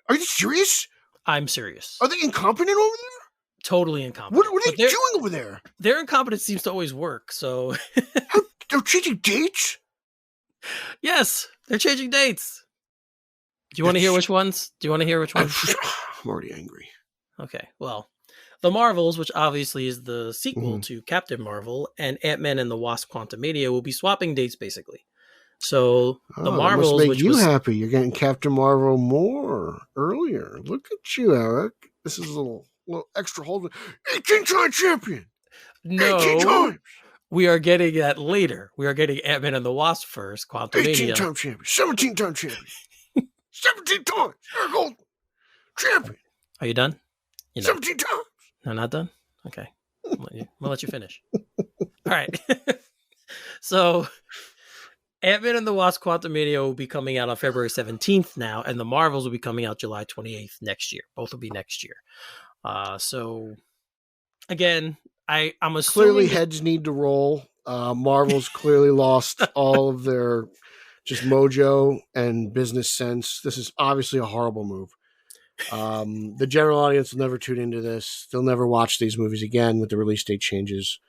Are you serious? I'm serious. Are they incompetent over there? Totally incompetent. What are they doing over there? Their incompetence seems to always work. So they're changing dates? Yes, they're changing dates. Do you want to hear which ones? I'm already angry. Okay, well, The Marvels, which obviously is the sequel to Captain Marvel, and Ant-Man and the Wasp: Quantumania will be swapping dates basically. So The Marvels, that must make which you was happy. You're getting Captain Marvel more earlier. Look at you, Eric. This is a little extra hold. 18-time champion. No, 18 times. We are getting that later. We are getting Ant-Man and the Wasp first. Quantumania. 18-time champion. 17-time champion. 17 times. Eric Holden. Champion. Are you done? 17 times. No, not done? Okay. We'll let you finish. All right. So Ant-Man and the Wasp: Quantumania will be coming out on February 17th now, and The Marvels will be coming out July 28th next year. Both will be next year. So again, I'm assuming clearly heads need to roll. Marvel's clearly lost all of their just mojo and business sense. This is obviously a horrible move. The general audience will never tune into this. They'll never watch these movies again with the release date changes.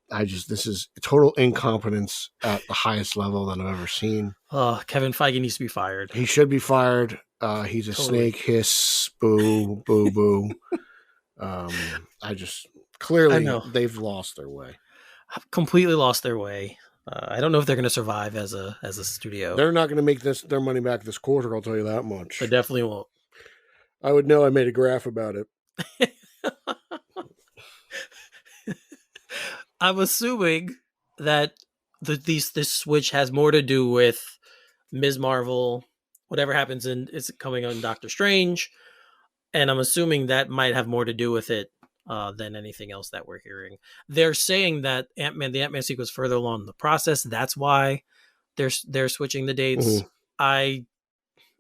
This is total incompetence at the highest level that I've ever seen. Kevin Feige needs to be fired. He should be fired. He's a snake. Hiss, boo, boo, boo. Clearly they've lost their way. Completely lost their way. I don't know if they're going to survive as a studio. They're not going to make their money back this quarter. I'll tell you that much. They definitely won't. I would know. I made a graph about it. I'm assuming that this switch has more to do with Ms. Marvel, whatever happens is coming on Doctor Strange, and I'm assuming that might have more to do with it than anything else that we're hearing. They're saying that the Ant-Man sequel is further along in the process. That's why they're switching the dates.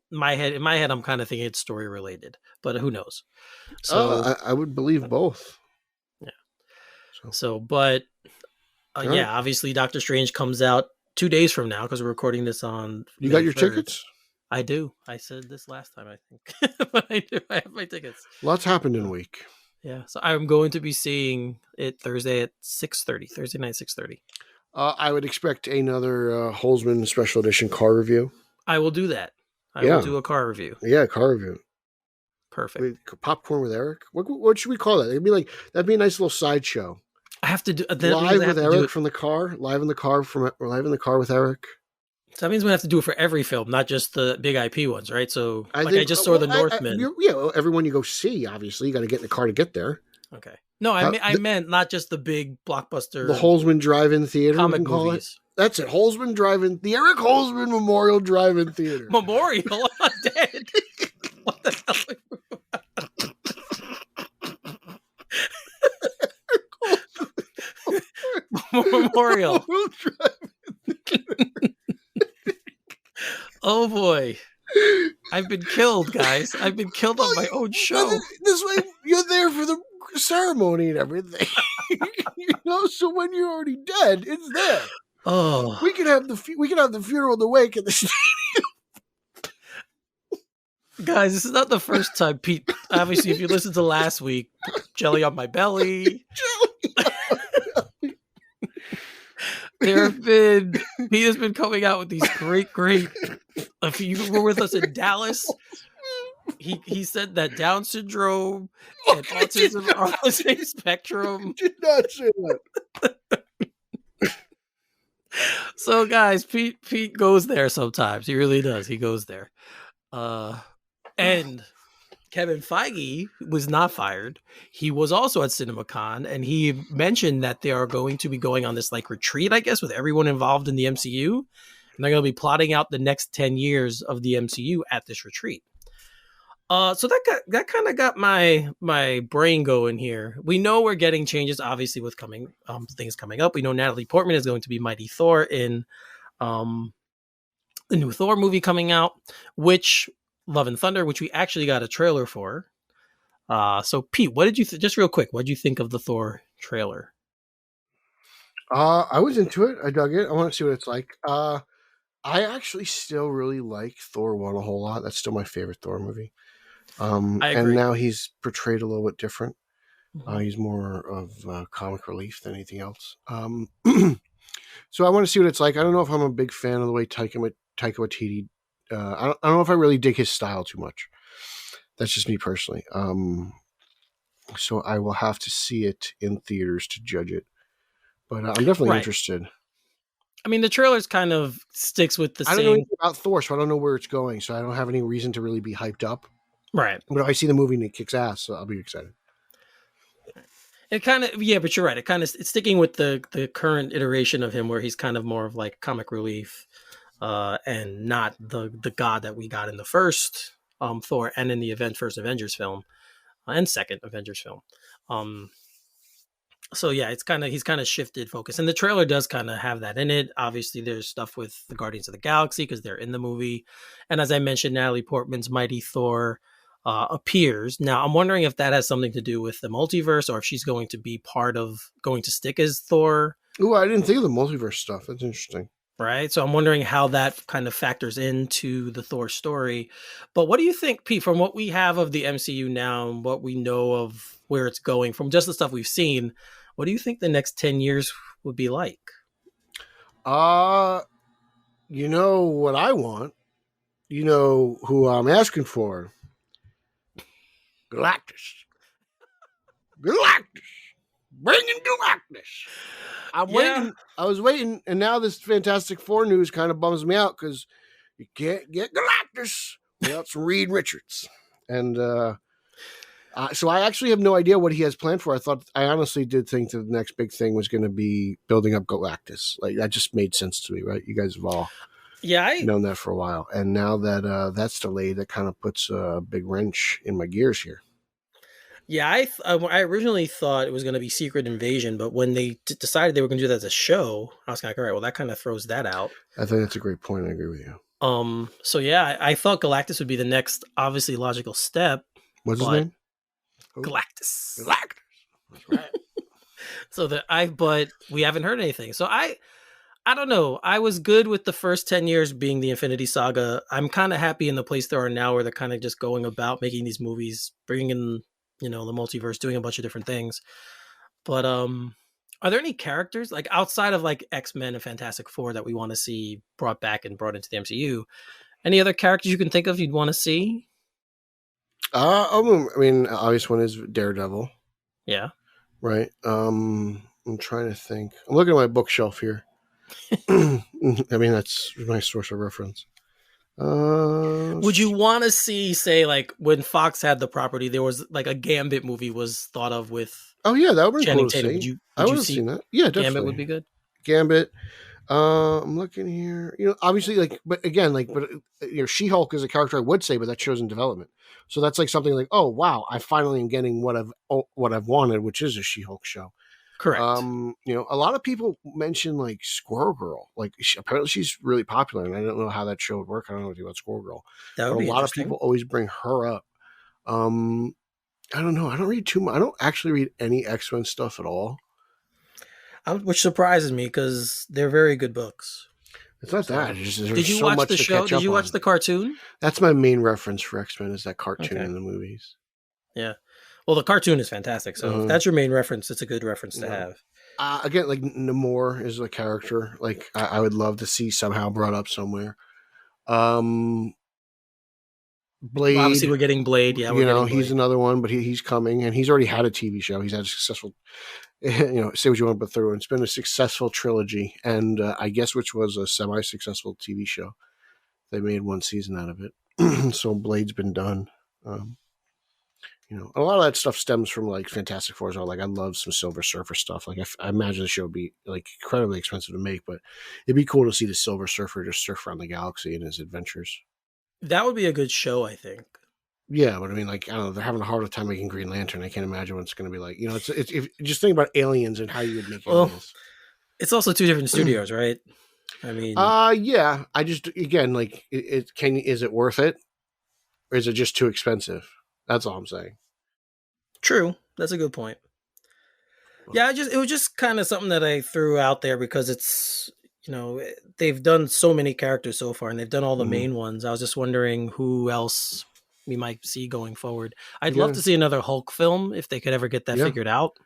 In my head, I'm kind of thinking it's story related, but who knows? So I would believe both. Yeah. But obviously Doctor Strange comes out 2 days from now because we're recording this on. You got your tickets? I do. I said this last time, I think, but I do. I have my tickets. Lots happened in a week. Yeah, so I'm going to be seeing it Thursday at 6:30. Thursday night, 6:30. I would expect another Holzman special edition car review. I will do that. I will do a car review. Yeah, car review. Perfect. Popcorn with Eric. What should we call that? That'd be a nice little sideshow. I have to do live with Eric from the car. Live in the car with Eric. So that means we have to do it for every film, not just the big IP ones, right? So I just saw The Northman. Everyone you go see, obviously, you got to get in the car to get there. Okay. No, I meant not just the big blockbuster. The Holzman Drive-In Theater, comic movies. That's it. Holzman Drive-In. The Eric Holzman Memorial Drive-In Theater. Memorial? I'm dead. What the hell? Memorial. Oh boy. I've been killed, guys. I've been killed on my own show. This way, you're there for the ceremony and everything. So when you're already dead, it's there. Oh, we can have the funeral and the wake at the stadium. Guys, this is not the first time Pete. Obviously, if you listened to last week, jelly on my belly. Pete has been coming out with these great. If you were with us in Dallas, he said that Down syndrome and autism are on the same spectrum. Did not say that. So, guys, Pete goes there sometimes. He really does. He goes there. And Kevin Feige was not fired. He was also at CinemaCon, and he mentioned that they are going to be going on this retreat, I guess, with everyone involved in the MCU. And they're going to be plotting out the next 10 years of the MCU at this retreat. So that kind of got my brain going here. We know we're getting changes, obviously, with things coming up. We know Natalie Portman is going to be Mighty Thor in the new Thor movie coming out, which Love and Thunder, which we actually got a trailer for. So Pete, what did you just real quick? What did you think of the Thor trailer? I was into it. I dug it. I want to see what it's like. I actually still really like Thor 1 a whole lot. That's still my favorite Thor movie. I agree. And now he's portrayed a little bit different. He's more of comic relief than anything else. So I want to see what it's like. I don't know if I'm a big fan of the way Taika Waititi. I don't know if I really dig his style too much. That's just me personally. So I will have to see it in theaters to judge it. But I'm definitely interested. I mean, the trailers kind of sticks with the same. I don't know anything about Thor, so I don't know where it's going. So I don't have any reason to really be hyped up. Right. But if I see the movie and it kicks ass, so I'll be excited. It kind of, yeah, but you're right. It's sticking with the current iteration of him, where he's kind of more of like comic relief, and not the god that we got in the first Thor and in the first Avengers film, and second Avengers film. So yeah, he's kind of shifted focus, and the trailer does kind of have that in it. Obviously, there's stuff with the Guardians of the Galaxy because they're in the movie, and as I mentioned, Natalie Portman's Mighty Thor appears. Now, I'm wondering if that has something to do with the multiverse, or if she's going to stick as Thor. Oh, I didn't think of the multiverse stuff. That's interesting. Right, so I'm wondering how that kind of factors into the Thor story. But what do you think, Pete, from what we have of the MCU now and what we know of where it's going, from just the stuff we've seen, what do you think the next 10 years would be like? You know what I want? You know who I'm asking for? Galactus. Bringing Galactus. I'm waiting. I was waiting, and now this Fantastic Four news kind of bums me out because you can't get Galactus without some Reed Richards. And so I actually have no idea what he has planned for. I honestly did think that the next big thing was going to be building up Galactus. Like, that just made sense to me, right? You guys have all known that for a while. And now that that's delayed, that kind of puts a big wrench in my gears here. Yeah, I originally thought it was going to be Secret Invasion, but when they decided they were going to do that as a show, I was like, all right, well, that kind of throws that out. I think that's a great point. I agree with you. So yeah, I thought Galactus would be the next, obviously, logical step. What's his name? Galactus. That's right. But we haven't heard anything. So I don't know. I was good with the first 10 years being the Infinity Saga. I'm kind of happy in the place they are now, where they're kind of just going about making these movies, bringing in, the multiverse, doing a bunch of different things. But are there any characters, like, outside of like X-Men and Fantastic Four, that we want to see brought back and brought into the MCU? Any other characters you can think of you'd want to see? I mean, obvious one is Daredevil. Yeah. Right. I'm trying to think. I'm looking at my bookshelf here. I mean, that's my source of reference. Would you want to see, say, like, when Fox had the property, there was like a Gambit movie was thought of with? Oh yeah, that would be Channing cool to Tatum. see. I would have seen that. Yeah, definitely. Gambit would be good. Gambit. I'm looking here. Obviously, like, but again, like, but She-Hulk is a character I would say, but that show's in development. So that's like something like, oh wow, I finally am getting what I've wanted, which is a She-Hulk show. Correct. A lot of people mention like Squirrel Girl. Like, apparently she's really popular, and I don't know how that show would work. I don't know anything about Squirrel Girl. That would be a lot of people always bring her up. I don't know. I don't read too much. I don't actually read any X-Men stuff at all. Which surprises me because they're very good books. It's not that. Did you watch the show? Did you watch the cartoon? That's my main reference for X-Men, is that cartoon in the movies. Yeah. Well, the cartoon is fantastic. So if that's your main reference, it's a good reference to have. Again, like, Namor is a character. Like, I would love to see somehow brought up somewhere. Blade. Well, obviously, we're getting Blade. Yeah, he's another one, but he's coming, and he's already had a TV show. He's had a successful, say what you want, but through. It's been a successful trilogy, and I guess which was a semi-successful TV show. They made one season out of it, so Blade's been done. A lot of that stuff stems from like Fantastic Four as well. Like, I love some Silver Surfer stuff. Like, I imagine the show would be like incredibly expensive to make, but it'd be cool to see the Silver Surfer just surf around the galaxy in his adventures. That would be a good show, I think. Yeah, but I mean, like, I don't know, they're having a harder time making Green Lantern. I can't imagine what it's going to be like. It's if just think about aliens and how you would make aliens. It's also two different studios, right? I mean, yeah. I just, again, like, is it worth it, or is it just too expensive? That's all I'm saying. True. That's a good point. Yeah, it was just kind of something that I threw out there because it's, they've done so many characters so far, and they've done all the main ones. I was just wondering who else we might see going forward. I'd Yeah. love to see another Hulk film if they could ever get that figured out.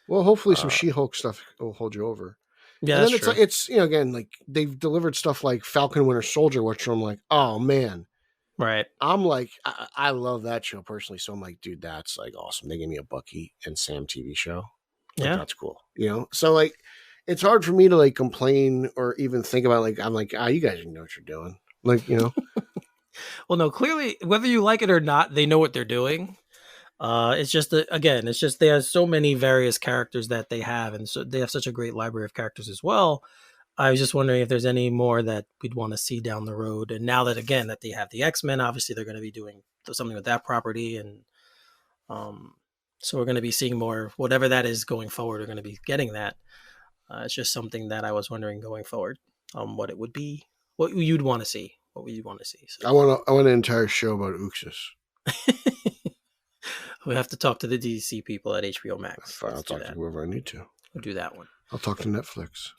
Well, hopefully some She-Hulk stuff will hold you over. Yeah, and then that's it's true. like, it's, you know, again, like they've delivered stuff like Falcon Winter Soldier, which I'm like, oh man. Right. I'm like, I love that show personally. So I'm like, dude, that's like awesome. They gave me a Bucky and Sam TV show. Like, Yeah. that's cool. You know? So like, it's hard for me to like complain or even think about like, I'm like, you guys know what you're doing. Like, you know? Well, no, clearly, whether you like it or not, they know what they're doing. It's just, again, it's just, they have so many various characters that they have. And so they have such a great library of characters as well. I was just wondering if there's any more that we'd want to see down the road. And now that, again, that they have the X-Men, obviously they're going to be doing something with that property. And so we're going to be seeing more, whatever that is going forward, we're going to be getting that. It's just something that I was wondering going forward, what it would be, what you'd want to see. What would you want to see? So. I want an entire show about Uxas. We have to talk to the DC people at HBO Max. I'll talk to whoever I need to. We'll do that one. I'll talk to Netflix.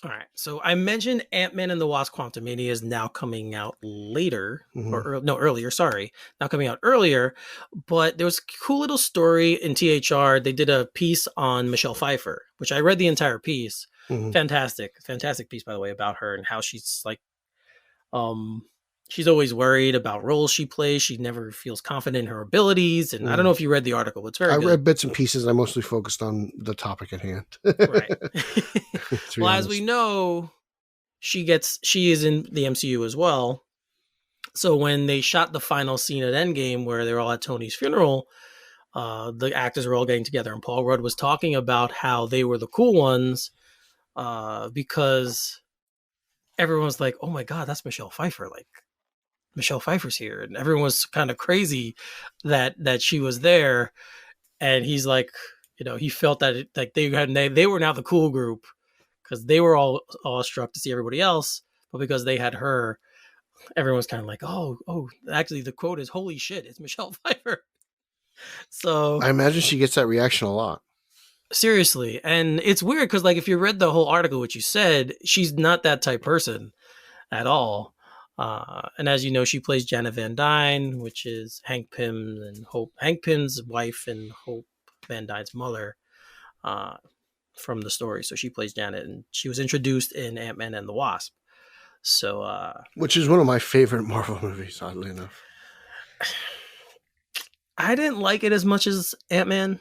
All right. So I mentioned Ant-Man and the Wasp: Quantumania is now coming out later, earlier. Sorry, now coming out earlier. But there was a cool little story in THR. They did a piece on Michelle Pfeiffer, which I read the entire piece. Fantastic piece, by the way, about her and how she's like, she's always worried about roles she plays. She never feels confident in her abilities. And I don't know if you read the article. It's very good. I read bits and pieces. I mostly focused on the topic at hand. Right. Well, as we know, she is in the MCU as well. So when they shot the final scene at Endgame, where they're all at Tony's funeral, the actors were all getting together, and Paul Rudd was talking about how they were the cool ones, because everyone was like, "Oh my God, that's Michelle Pfeiffer!" Like, Michelle Pfeiffer's here, and everyone was kind of crazy that she was there. And he's like, you know, he felt that they were now the cool group because they were all awestruck to see everybody else, but because they had her, everyone's kind of like, oh, actually the quote is, "Holy shit, it's Michelle Pfeiffer." So I imagine she gets that reaction a lot. Seriously, and it's weird because, like, if you read the whole article, which you said, she's not that type person at all. And as you know, she plays Janet Van Dyne, which is Hank Pym's wife and Hope Van Dyne's mother, from the story. So she plays Janet, and she was introduced in Ant-Man and the Wasp. So, which is one of my favorite Marvel movies, oddly enough. I didn't like it as much as Ant-Man,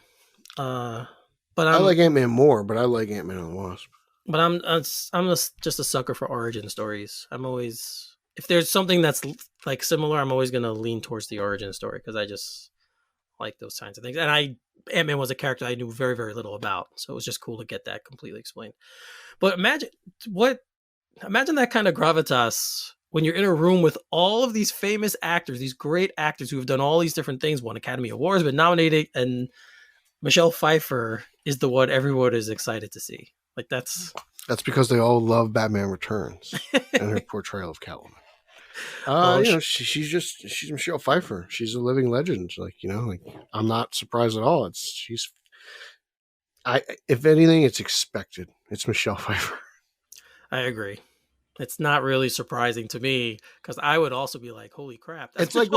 but I like Ant-Man more, but I like Ant-Man and the Wasp. But I'm just a sucker for origin stories. I'm always, if there's something that's like similar, I'm always gonna lean towards the origin story because I just like those kinds of things. And Ant-Man was a character I knew very, very little about, so it was just cool to get that completely explained. But imagine that kind of gravitas when you're in a room with all of these famous actors, these great actors who have done all these different things, won Academy Awards, been nominated, and Michelle Pfeiffer is the one everyone is excited to see. Like that's because they all love Batman Returns and her portrayal of Catwoman. She's Michelle Pfeiffer. She's a living legend. Like, you know, like I'm not surprised at all. If anything, it's expected. It's Michelle Pfeiffer. I agree. It's not really surprising to me because I would also be like, "Holy crap!" It's like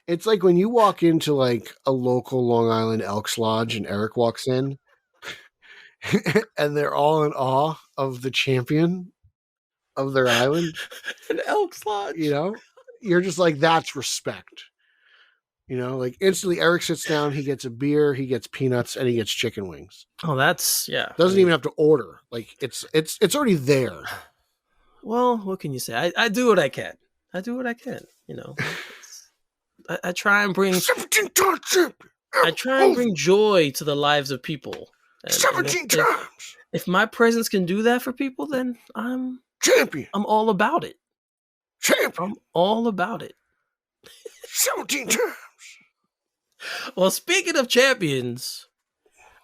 it's like when you walk into like a local Long Island Elks Lodge and Eric walks in, and they're all in awe of the champion of their island. An Elks Lodge. You know, you're just like, that's respect. You know, like instantly Eric sits down, he gets a beer, he gets peanuts, and he gets chicken wings. Oh, that's, yeah. Doesn't even have to order. Like it's already there. Well, what can you say? I do what I can. You know, I try and bring 17 times. I try and bring joy to the lives of people. 17 times. If my presence can do that for people, then I'm champion. I'm all about it. Champion. I'm all about it. 17 times. Well, speaking of champions,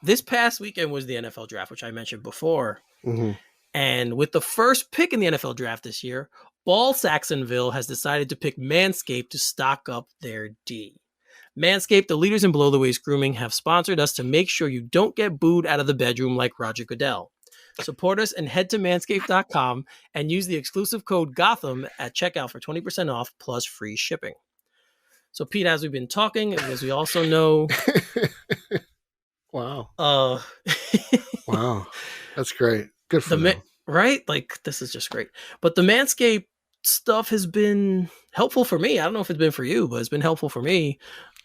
this past weekend was the NFL draft, which I mentioned before. Mm-hmm. And with the first pick in the NFL draft this year, Ball Saxonville has decided to pick Manscaped to stock up their D. Manscaped, the leaders in below-the-waist grooming, have sponsored us to make sure you don't get booed out of the bedroom like Roger Goodell. Support us and head to manscaped.com and use the exclusive code Gotham at checkout for 20% off plus free shipping. So Pete, as we've been talking, as we also know, Wow. Wow, that's great. Good for them. Right? Like, this is just great. But the Manscaped stuff has been helpful for me. I don't know if it's been for you, but it's been helpful for me.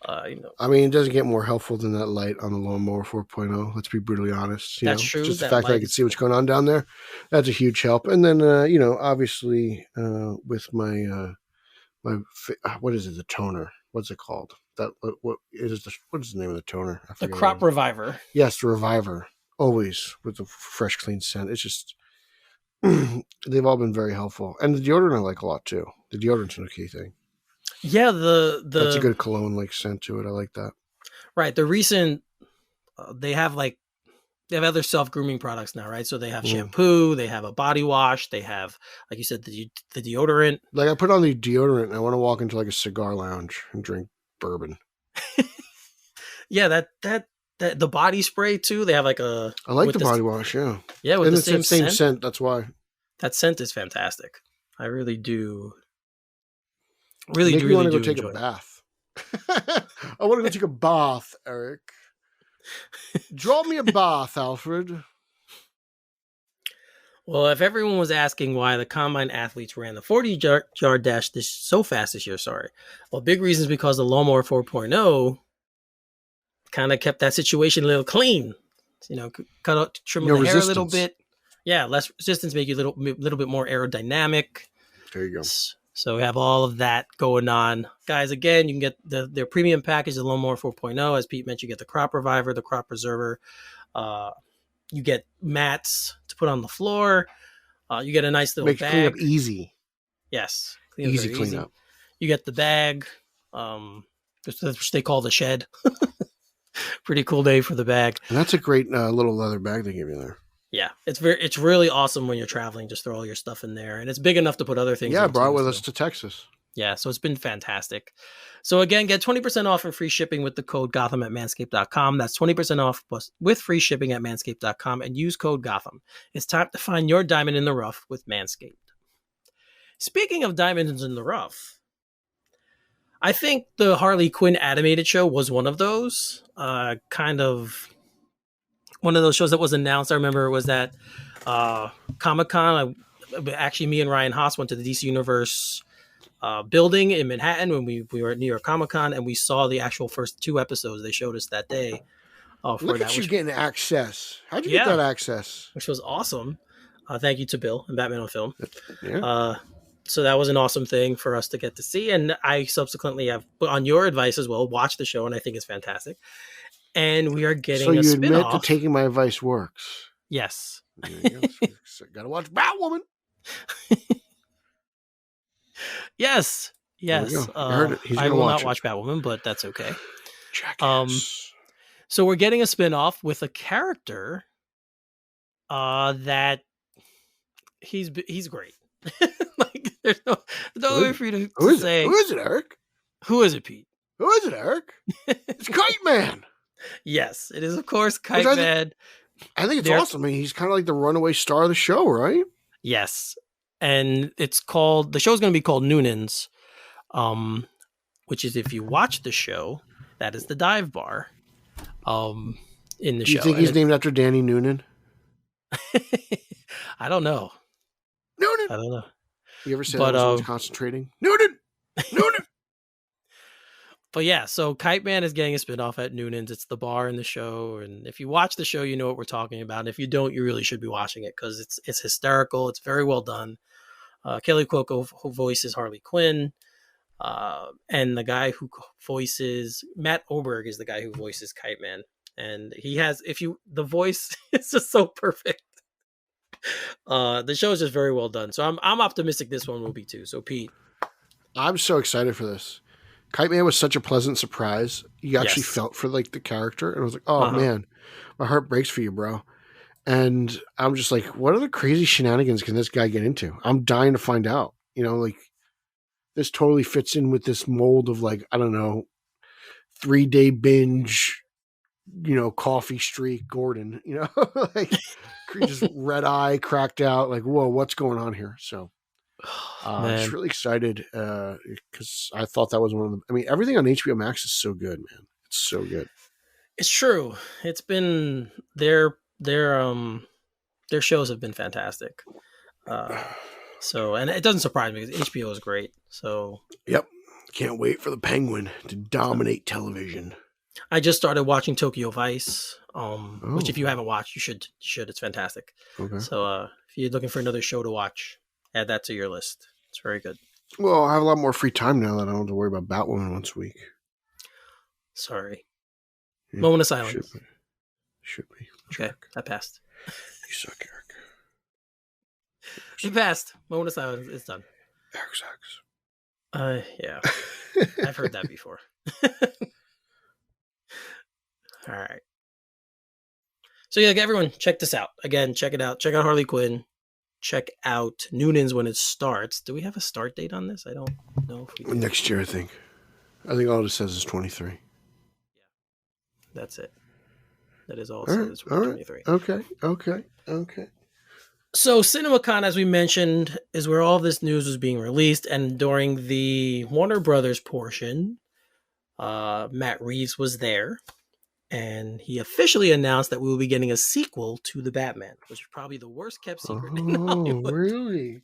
I mean, it doesn't get more helpful than that light on the Lawnmower 4.0. Let's be brutally honest. That's true. Just the fact that I can see what's going on down there, that's a huge help. And then, obviously, with my what is it? The toner. What's it called? What is the name of the toner? The Crop Reviver. Yes, the Reviver. Always with the fresh, clean scent. It's just they've all been very helpful, and the deodorant I like a lot too. The deodorant's a key thing. Yeah, that's a good cologne like scent to it. I like that. Right. The recent they have other self grooming products now, right? So they have shampoo, they have a body wash, they have, like you said, the deodorant. Like I put on the deodorant, and I want to walk into like a cigar lounge and drink bourbon. Yeah, that the body spray too. They have like a. I like the body wash. Yeah. Yeah, with and the same scent. That's why. That scent is fantastic. I really do. Want to go take a bath. I want to go take a bath, Eric. Draw me a bath, Alfred. Well, if everyone was asking why the Combine athletes ran the 40-yard dash so fast this year, well, big reason is because the Lawnmower 4.0 kind of kept that situation a little clean. Cut out, trim the hair a little bit. Yeah, less resistance, make you a little bit more aerodynamic. There you go. So we have all of that going on. Guys, again, you can get their premium package, the Lawnmower 4.0. As Pete mentioned, you get the Crop Reviver, the Crop Preserver. You get mats to put on the floor. You get a nice little bag. Clean up easy. Yes. Easy cleanup. You get the bag, which they call the shed. Pretty cool day for the bag. And that's a great little leather bag they give you there. Yeah, it's really awesome when you're traveling. Just throw all your stuff in there, and it's big enough to put other things. Yeah, I brought it with us to Texas. Yeah, so it's been fantastic. So again, get 20% off and free shipping with the code Gotham at manscaped.com. That's 20% off with free shipping at manscaped.com, and use code Gotham. It's time to find your diamond in the rough with Manscaped. Speaking of diamonds in the rough, I think the Harley Quinn animated show was one of those. Kind of one of those shows that was announced. I remember it was at Comic-Con. Actually, me and Ryan Haas went to the DC Universe building in Manhattan when we were at New York Comic-Con, and we saw the actual first 2 episodes they showed us that day. Look at you getting access. How'd you get that access? Which was awesome. Thank you to Bill and Batman on Film. Yeah. So that was an awesome thing for us to get to see, and I subsequently have, on your advice as well, watched the show, and I think it's fantastic. And we are getting a spin-off. So you admit that taking my advice works? Yes. Gotta watch Batwoman. Yes. I heard it. I will not watch Batwoman, but that's okay. Jackass. So we're getting a spin-off with a character that he's great. Like, there's no way for you to say. Who is it, Eric? Who is it, Pete? Who is it, Eric? It's Kite Man. Yes, it is, of course, Kite Man. I think it's awesome. I mean, he's kind of like the runaway star of the show, right? Yes. And the show's going to be called Noonan's, which is, if you watch the show, that is the dive bar in the show. You think he's named after Danny Noonan? I don't know. Noonan! I don't know. You ever said that was concentrating? Noonan! But yeah, so Kite Man is getting a spinoff at Noonan's. It's the bar in the show, and if you watch the show, you know what we're talking about. And if you don't, you really should be watching it because it's hysterical. It's very well done. Kelly Cuoco who voices Harley Quinn, and the guy who voices Matt Oberg is the guy who voices Kite Man, and he has the voice is just so perfect. The show is just very well done, so I'm optimistic this one will be too. So Pete, I'm so excited for this. Kite Man was such a pleasant surprise. You actually felt for like the character, and I was like, "Oh man, my heart breaks for you, bro." And I'm just like, "What other crazy shenanigans can this guy get into?" I'm dying to find out. Like this totally fits in with this mold of like, I don't know, 3-day binge, coffee streak Gordon. Like just red eye, cracked out. Like, whoa, what's going on here? So Just really excited because I thought that was one of the. I mean, everything on HBO Max is so good, man. It's so good. It's true. It's been their shows have been fantastic. So, and it doesn't surprise me because HBO is great. So, yep, can't wait for the Penguin to dominate television. I just started watching Tokyo Vice, which if you haven't watched, you should. It's fantastic. Okay. So, if you're looking for another show to watch, add that to your list. It's very good. Well, I have a lot more free time now that I don't have to worry about Batwoman once a week. Sorry. Yeah, Moment of silence. Should be. Okay, Jerk. I passed. You suck, Eric. You passed. Moment of silence. It's done. Eric sucks. Yeah. I've heard that before. All right. So yeah, everyone, check this out. Again, check it out. Check out Harley Quinn. Check out Noonan's when it starts. Do we have a start date on this? I don't know if we do. Next year, I think. I think all it says is 23. Yeah. That's it. That is all it says. It's 23. Okay. So CinemaCon, as we mentioned, is where all this news was being released. And during the Warner Brothers portion, Matt Reeves was there. And he officially announced that we will be getting a sequel to The Batman, which is probably the worst kept secret in Hollywood. Really?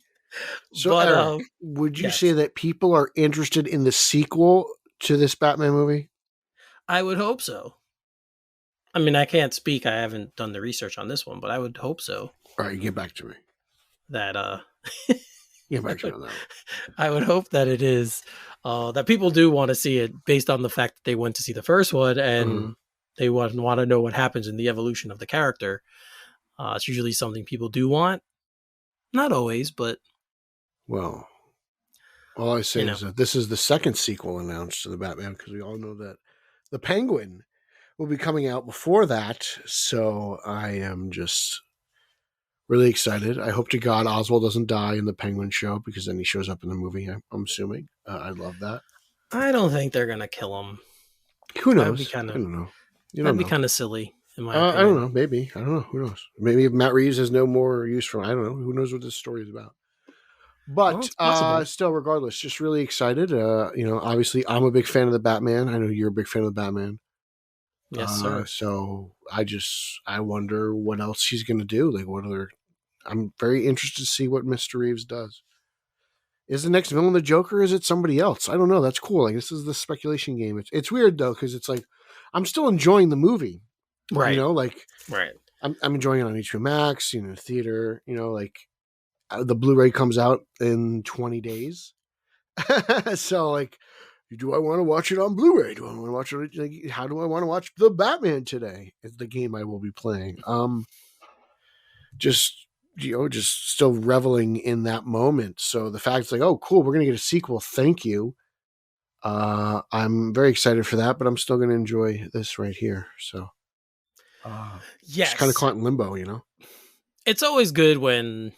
So, Eric, would you say that people are interested in the sequel to this Batman movie? I would hope so. I mean, I can't speak. I haven't done the research on this one, but I would hope so. All right, get back to me. That Get back to me on that. I would hope that it is that people do want to see it based on the fact that they went to see the first one and they want to know what happens in the evolution of the character. It's usually something people do want. Not always, but... Well, all I say is that this is the second sequel announced to the Batman, because we all know that the Penguin will be coming out before that. So I am just really excited. I hope to God Oswald doesn't die in the Penguin show, because then he shows up in the movie, I'm assuming. I love that. I don't think they're going to kill him. Who knows? I don't know. That'd be kind of silly, in my opinion. I don't know. Maybe. I don't know. Who knows? Maybe Matt Reeves has no more use for him. I don't know. Who knows what this story is about? But still, regardless, just really excited. Obviously, I'm a big fan of the Batman. I know you're a big fan of the Batman. Yes, sir. So I wonder what else he's going to do. Like, I'm very interested to see what Mr. Reeves does. Is the next villain the Joker? Or is it somebody else? I don't know. That's cool. Like, this is the speculation game. It's weird though, because it's like I'm still enjoying the movie, right? Right. I'm enjoying it on HBO Max, theater. The Blu-ray comes out in 20 days, so do I want to watch it on Blu-ray? Do I want to watch it? How do I want to watch the Batman today? It's the game I will be playing. Just still reveling in that moment. So the fact it's oh, cool, we're gonna get a sequel. Thank you. I'm very excited for that, but I'm still gonna enjoy this right here. So, yes, just kind of caught in limbo. It's always good when,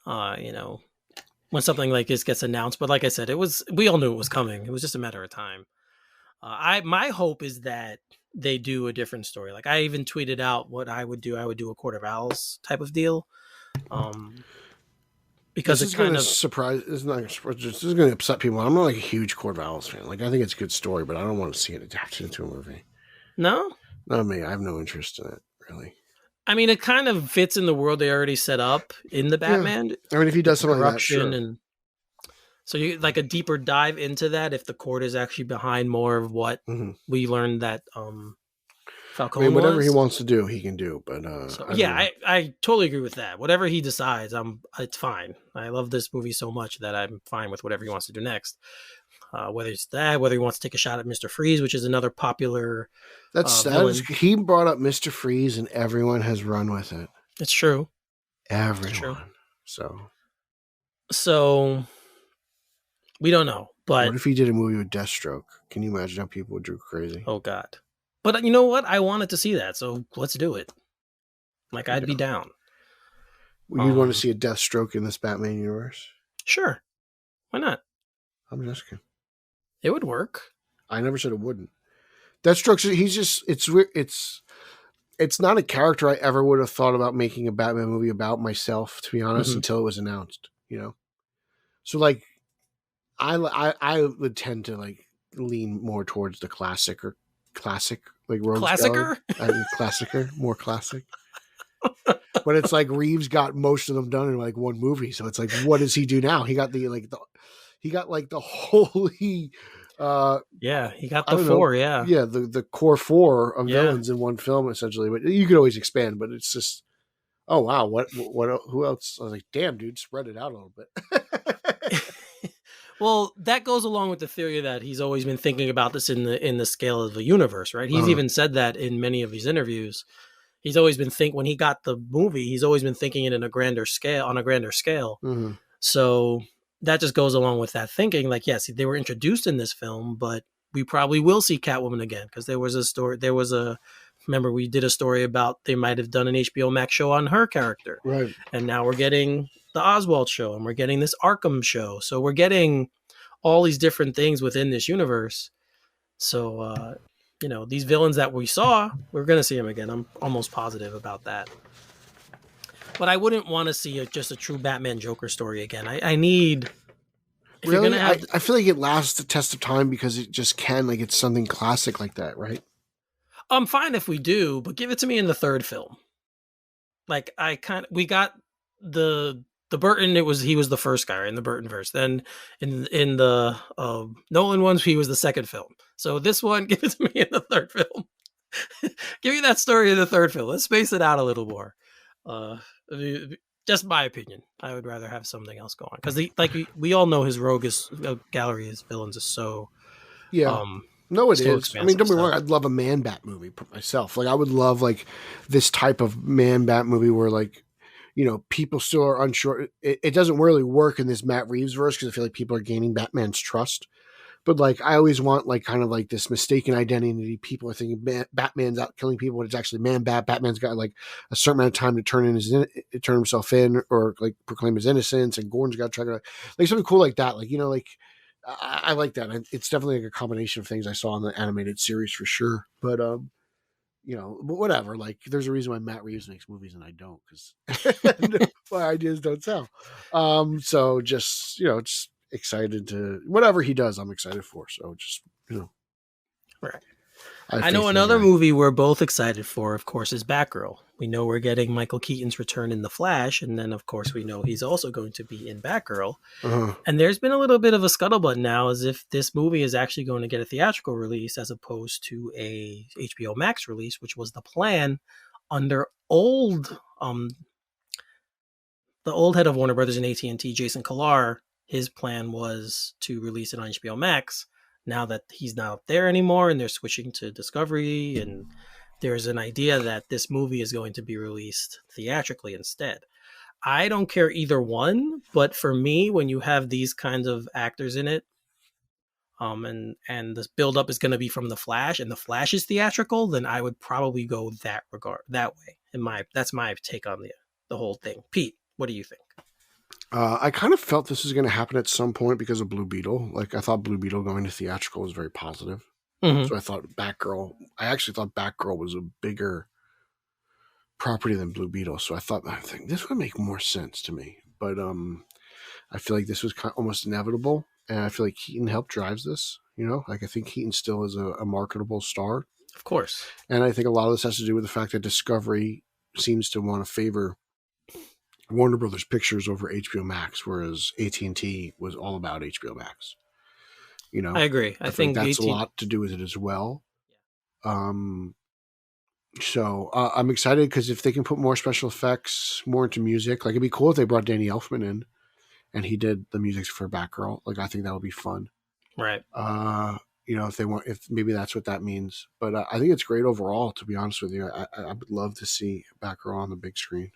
when something like this gets announced. But like I said, we all knew it was coming. It was just a matter of time. My hope is that they do a different story. Like I even tweeted out what I would do. I would do a Court of Owls type of deal. Because this is going to surprise. This is going to upset people. I'm not a huge Court of Owls fan. I think it's a good story, but I don't want to see it adapted into a movie. No, not me. I have no interest in it, really. I mean, it kind of fits in the world they already set up in the Batman. Yeah. I mean, if he does something like that, sure. And so you a deeper dive into that if the court is actually behind more of what we learned that Falcone whatever he wants to do, he can do. But I totally agree with that. Whatever he decides, it's fine. I love this movie so much that I'm fine with whatever he wants to do next. Whether it's that, whether he wants to take a shot at Mr. Freeze, which is another popular. He brought up Mr. Freeze, and everyone has run with it. It's true. Everyone. It's true. So we don't know. But what if he did a movie with Deathstroke? Can you imagine how people would go crazy? Oh God. But you know what? I wanted to see that, so let's do it. I'd be down. You'd want to see a Deathstroke in this Batman universe? Sure. Why not? I'm just kidding. It would work. I never said it wouldn't. Deathstroke, it's not a character I ever would have thought about making a Batman movie about myself, to be honest, until it was announced, So like, I would tend to like lean more towards the classic like Rogues Gallery. Classicer? Classicer, more classic. But it's like Reeves got most of them done in like one movie, so it's like, what does he do now? He got the holy. Yeah, he got I the don't four. know, Yeah, yeah, the core four of Yeah. villains in one film essentially. But you could always expand. But it's just, oh wow, what who else? I was like, damn, dude, spread it out a little bit. Well, that goes along with the theory that he's always been thinking about this in the scale of the universe, right? He's even said that in many of his interviews. He's always been when he got the movie, he's always been thinking it on a grander scale. Mm-hmm. So that just goes along with that thinking. Like, yes, they were introduced in this film, but we probably will see Catwoman again, because there was a story. Remember, we did a story about they might have done an HBO Max show on her character, Right? And now we're getting the Oswald show, and we're getting this Arkham show. So we're getting all these different things within this universe. So, these villains that we saw, we're going to see them again. I'm almost positive about that. But I wouldn't want to see just a true Batman Joker story again. I need... Really? I feel like it lasts the test of time because it just can. Like, it's something classic like that, right? I'm fine if we do, but give it to me in the third film. Like, we got the Burton, he was the first guy in the Burton verse. Then in the Nolan ones, he was the second film. So this one, give it to me in the third film. Give me that story in the third film. Let's space it out a little more. Just my opinion. I would rather have something else going, because we all know his gallery, his villains is so no, it so is. I mean, don't be wrong. I'd love a Man Bat movie myself. Like, I would love like this type of Man Bat movie where like, people still are unsure. It doesn't really work in this Matt Reeves verse because I feel like people are gaining Batman's trust. But like, I always want like kind of like this mistaken identity. People are thinking Batman's out killing people, but it's actually Man Bat. Batman's got like a certain amount of time to turn himself in, or like proclaim his innocence. And Gordon's got to try to like something cool like that. Like, like I like that. It's definitely like a combination of things I saw in the animated series for sure. But but whatever. Like, there's a reason why Matt Reeves makes movies and I don't, because my ideas don't sell. So just just excited to whatever he does. I'm excited for. So just right. I know another movie we're both excited for, of course, is Batgirl. We know we're getting Michael Keaton's return in The Flash, and then, of course, we know he's also going to be in Batgirl. And there's been a little bit of a scuttlebutt now as if this movie is actually going to get a theatrical release as opposed to a HBO Max release, which was the plan under the old head of Warner Brothers and AT&T, Jason Kilar. His plan was to release it on HBO Max. Now that he's not there anymore and they're switching to Discovery, and there's an idea that this movie is going to be released theatrically instead. I don't care either one, but for me, when you have these kinds of actors in it, and this build-up is going to be from The Flash, and The Flash is theatrical, then I would probably go that way. That's my take on the whole thing. Pete, what do you think? I kind of felt this was going to happen at some point because of Blue Beetle. Like, I thought Blue Beetle going to theatrical was very positive. Mm-hmm. So I actually thought Batgirl was a bigger property than Blue Beetle. So I think this would make more sense to me. But I feel like this was almost inevitable. And I feel like Keaton helped drives this. Like, I think Keaton still is a marketable star. Of course. And I think a lot of this has to do with the fact that Discovery seems to want to favor Warner Brothers Pictures over HBO Max, whereas AT&T was all about HBO Max. I agree. I think that's a lot to do with it as well. So I'm excited because if they can put more special effects, more into music, like, it'd be cool if they brought Danny Elfman in and he did the music for Batgirl. Like, I think that would be fun. Right. If maybe that's what that means. But I think it's great overall, to be honest with you. I would love to see Batgirl on the big screen.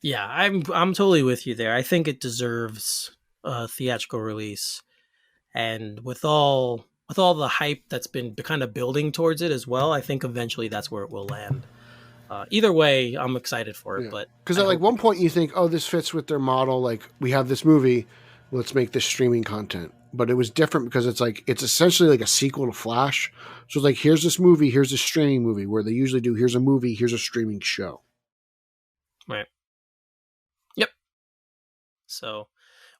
Yeah, I'm totally with you there. I think it deserves a theatrical release, and with all the hype that's been kind of building towards it as well, I think eventually that's where it will land. Either way, I'm excited for it. Yeah. But because at one point you think, oh, this fits with their model. Like, we have this movie, let's make this streaming content. But it was different because it's essentially like a sequel to Flash. So it's like, here's this movie, here's a streaming movie, where they usually do, here's a movie, here's a streaming show. Right. Yep. So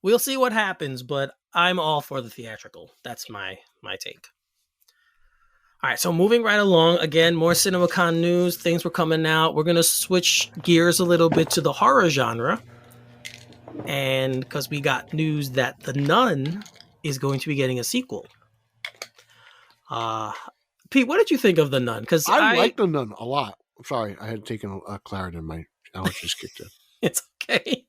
We'll see what happens, but I'm all for the theatrical. That's my take. All right, so moving right along, again, more CinemaCon news. Things were coming out. We're going to switch gears a little bit to the horror genre. And because we got news that The Nun is going to be getting a sequel. Pete, what did you think of The Nun? Because I like The Nun a lot. I'm sorry, I had taken a Claritin. My allergies kicked in. It's okay.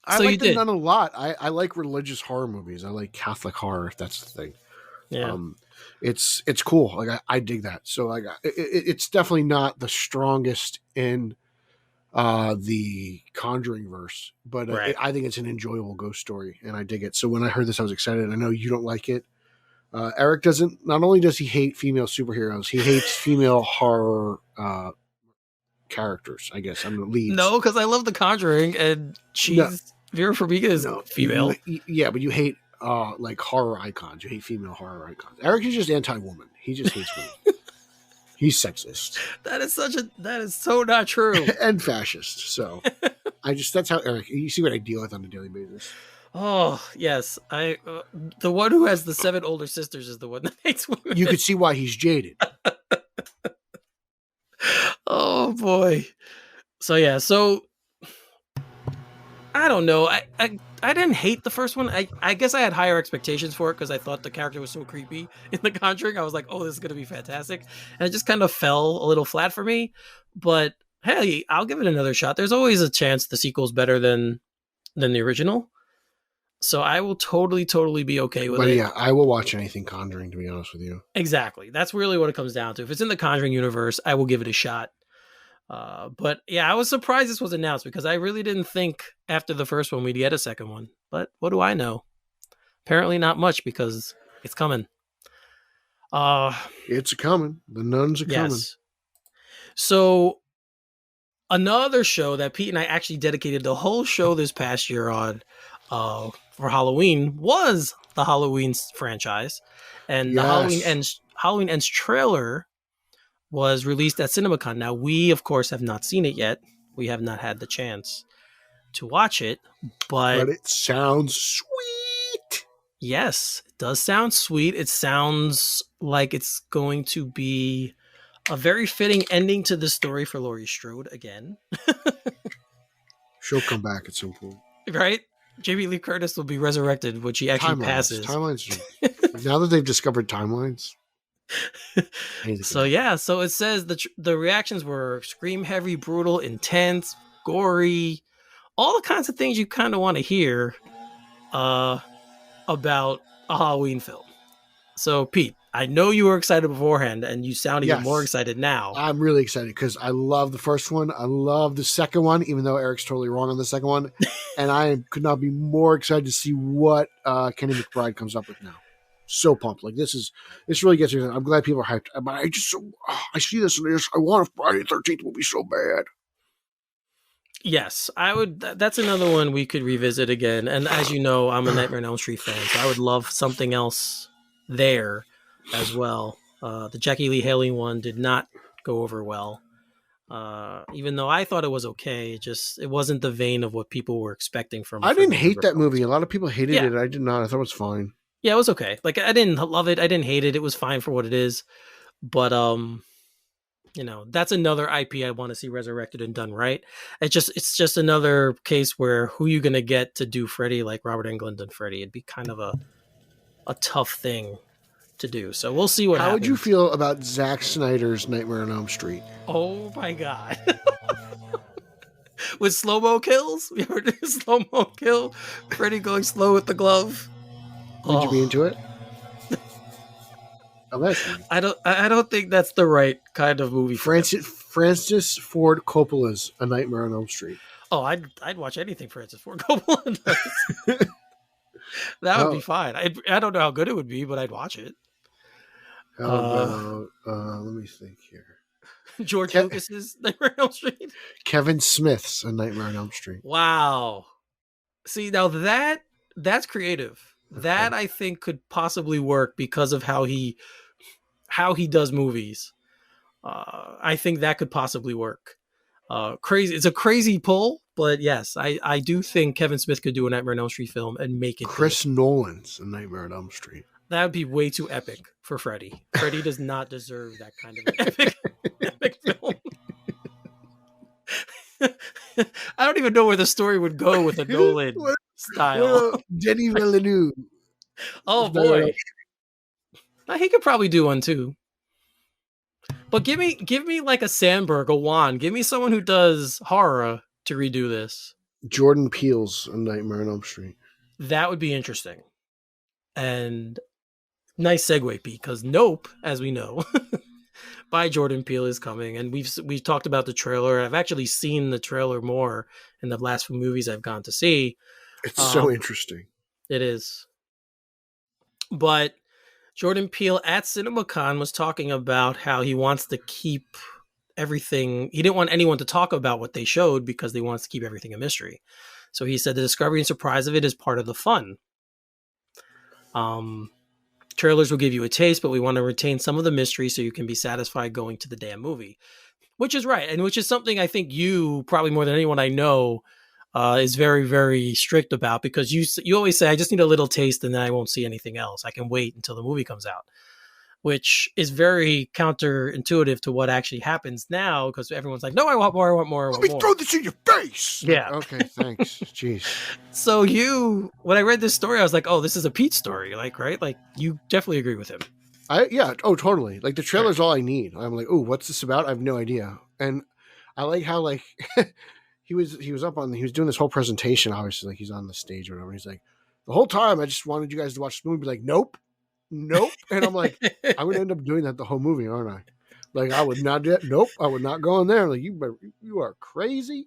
I like The Nun a lot. I like religious horror movies. I like Catholic horror, if that's the thing. Yeah. It's cool. Like I dig that. So like it's definitely not the strongest in the Conjuring verse, but Right. I think it's an enjoyable ghost story, and I dig it. So when I heard this, I was excited. I know you don't like it. Eric doesn't. Not only does he hate female superheroes, he hates female horror characters. I guess I'm the lead. No, because I love The Conjuring, and Vera Farmiga is female. Yeah, but you hate like horror icons. You hate female horror icons. Eric is just anti-woman. He just hates women. He's sexist. That is so not true. And fascist. So that's how Eric, you see what I deal with on a daily basis. Oh, yes. The one who has the 7 older sisters is the one that hates women. You could see why he's jaded. Oh boy. So yeah, I don't know. I didn't hate the first one. I guess I had higher expectations for it because I thought the character was so creepy in The Conjuring. I was like, oh, this is going to be fantastic. And it just kind of fell a little flat for me. But hey, I'll give it another shot. There's always a chance the sequel's better than the original. So I will totally be okay with it. But yeah, I will watch anything Conjuring, to be honest with you. Exactly. That's really what it comes down to. If it's in the Conjuring universe, I will give it a shot. But yeah, I was surprised this was announced because I really didn't think after the first one we'd get a second one. But what do I know? Apparently not much because it's coming. It's coming. The Nuns are coming. So another show that Pete and I actually dedicated the whole show this past year on for Halloween was the Halloween franchise. And the Halloween Ends trailer was released at CinemaCon. Now, we, of course, have not seen it yet. We have not had the chance to watch it, but it sounds sweet. Yes, it does sound sweet. It sounds like it's going to be a very fitting ending to the story for Laurie Strode again. She'll come back at some point. Right? Jamie Lee Curtis will be resurrected when she actually passes. Timelines. Now that they've discovered timelines. So it says the reactions were scream heavy, brutal, intense, gory, all the kinds of things you kind of want to hear about a Halloween film. So Pete, I know you were excited beforehand and you sound even more excited now. I'm really excited because I love the first one. I love the second one, even though Eric's totally wrong on the second one. And I could not be more excited to see what Kenny McBride comes up with now. So pumped. Like this really gets me. I'm glad people are hyped. But I see this and I want a Friday the 13th movie so bad. Yes, I would. That's another one we could revisit again. And as you know, I'm a Nightmare on Elm Street fan, so I would love something else there as well. The Jackie Lee Haley one did not go over well. Even though I thought it was okay, it wasn't the vein of what people were expecting from it. I didn't hate that movie. A lot of people hated it. I did not. I thought it was fine. Yeah, it was okay. Like I didn't love it. I didn't hate it. It was fine for what it is. But that's another IP I want to see resurrected and done right. It's just another case where who you gonna get to do Freddy like Robert Englund and Freddy? It'd be kind of a tough thing to do. So we'll see what happens. How would you feel about Zack Snyder's Nightmare on Elm Street? Oh my god. With slow-mo kills? You ever do a slow-mo kill? Freddy going slow with the glove? Would you be into it? I don't think that's the right kind of movie. Francis Ford Coppola's A Nightmare on Elm Street. Oh, I'd watch anything Francis Ford Coppola does. That would be fine. I don't know how good it would be, but I'd watch it. How about, let me think here. George Lucas's Nightmare on Elm Street. Kevin Smith's A Nightmare on Elm Street. Wow. See, now that's creative. Okay. That I think could possibly work because of how he does movies. I think that could possibly work. crazy. It's a crazy pull, but yes, I do think Kevin Smith could do a Nightmare on Elm Street film and make it Chris good. Nolan's A Nightmare on Elm Street. That would be way too epic for Freddy. Freddy does not deserve that kind of epic film. I don't even know where the story would go with a Nolan style. Denny Villeneuve. Oh boy, he could probably do one too. But give me like a Sandberg, a Wan. Give me someone who does horror to redo this. Jordan Peele's A Nightmare on Elm Street. That would be interesting. And nice segue, Pete, because Nope, as we know, by Jordan Peele is coming, and we've talked about the trailer. I've actually seen the trailer more in the last few movies I've gone to see. It's so interesting. It is. But Jordan Peele at CinemaCon was talking about how he wants to keep everything. He didn't want anyone to talk about what they showed because they wants to keep everything a mystery. So he said the discovery and surprise of it is part of the fun. Trailers will give you a taste, but we want to retain some of the mystery so you can be satisfied going to the damn movie. Which is right, and which is something I think you, probably more than anyone I know, is very, very strict about, because you always say, I just need a little taste and then I won't see anything else. I can wait until the movie comes out, which is very counterintuitive to what actually happens now, because everyone's like, no, I want more. Let me throw this in your face. Yeah. Okay, thanks. Jeez. So when I read this story, I was like, oh, this is a Pete story, like, right? Like, you definitely agree with him. Oh, totally. Like, the trailer's all I need. I'm like, oh, what's this about? I have no idea. And I like how, like, he was doing this whole presentation, obviously, like he's on the stage or whatever. He's like, the whole time I just wanted you guys to watch the movie, be like, nope. And I'm like, I'm going to end up doing that the whole movie, aren't I? Like, I would not do that. Nope. I would not go in there. Like, you are crazy.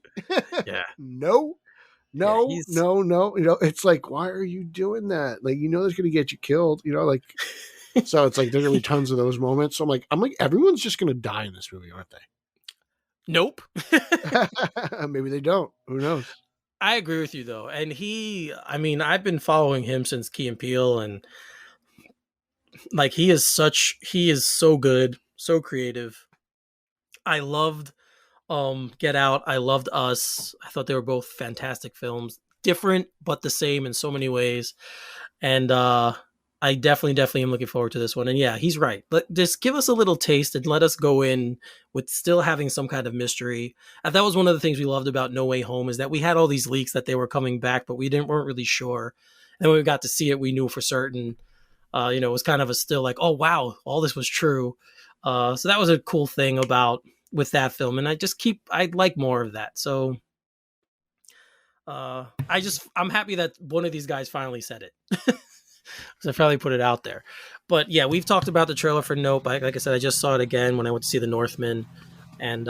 Yeah. No. It's like, why are you doing that? Like, that's going to get you killed, like, so it's like, there's going to be tons of those moments. So I'm like, everyone's just going to die in this movie, aren't they? Nope. Maybe they don't. Who knows? I agree with you though. And I've been following him since Key and Peele, and like, he is so good, so creative. I loved Get Out. I loved Us. I thought they were both fantastic films, different but the same in so many ways. And I definitely am looking forward to this one. And yeah, he's right. But just give us a little taste and let us go in with still having some kind of mystery. And that was one of the things we loved about No Way Home, is that we had all these leaks that they were coming back, but weren't really sure. And when we got to see it, we knew for certain. It was kind of still like, oh wow, all this was true. So that was a cool thing with that film, and I'd like more of that. So I'm happy that one of these guys finally said it. So I finally put it out there. But yeah, we've talked about the trailer for Nope. Like I said, I just saw it again when I went to see The Northman, and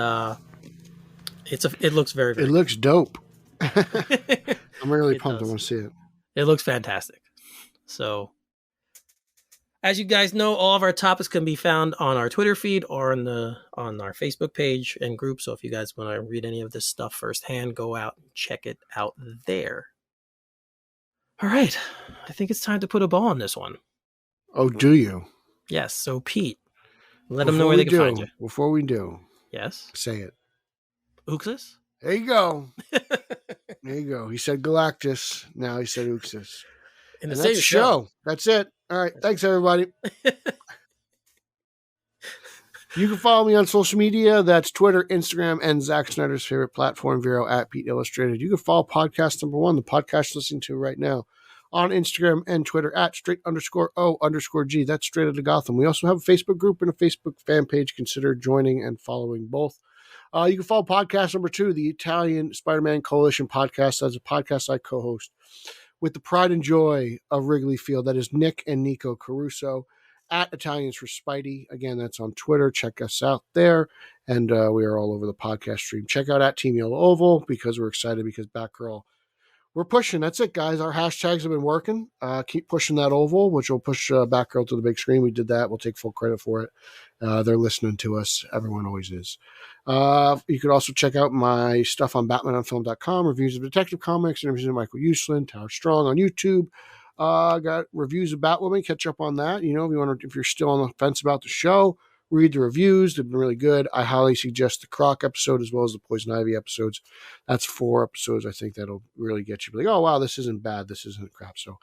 it looks very, very it looks dope. I'm really pumped. I want to see it. It looks fantastic. So, as you guys know, all of our topics can be found on our Twitter feed or on our Facebook page and group. So if you guys want to read any of this stuff firsthand, go out and check it out there. All right. I think it's time to put a ball on this one. Oh, do you? Yes. So Pete, let them know where they can find you. Before we do. Yes. Say it. Uxas? There you go. There you go. He said Galactus. Now he said Uxas. In the same show. That's it. All right. Thanks, everybody. You can follow me on social media. That's Twitter, Instagram, and Zack Snyder's favorite platform, Vero, at Pete Illustrated. You can follow podcast number 1, the podcast you're listening to right now, on Instagram and Twitter at straight_O_G. That's Straight Outta Gotham. We also have a Facebook group and a Facebook fan page. Consider joining and following both. You can follow podcast number 2, the Italian Spider-Man Coalition podcast. That's a podcast I co-host with the pride and joy of Wrigley Field. That is Nick and Nico Caruso at Italians for Spidey. Again, that's on Twitter. Check us out there. And we are all over the podcast stream. Check out at Team Yellow Oval, because we're excited, because Batgirl, we're pushing. That's it, guys. Our hashtags have been working. Keep pushing that oval, which will push Batgirl to the big screen. We did that. We'll take full credit for it. They're listening to us. Everyone always is. You could also check out my stuff on BatmanOnFilm.com, reviews of Detective Comics, interviews with Michael Uslan, Tower Strong on YouTube. Got reviews of Batwoman. Catch up on that. If you're still on the fence about the show, read the reviews. They've been really good. I highly suggest the Croc episode as well as the Poison Ivy episodes. That's 4 episodes. I think that'll really get you like, oh, wow, this isn't bad. This isn't crap. So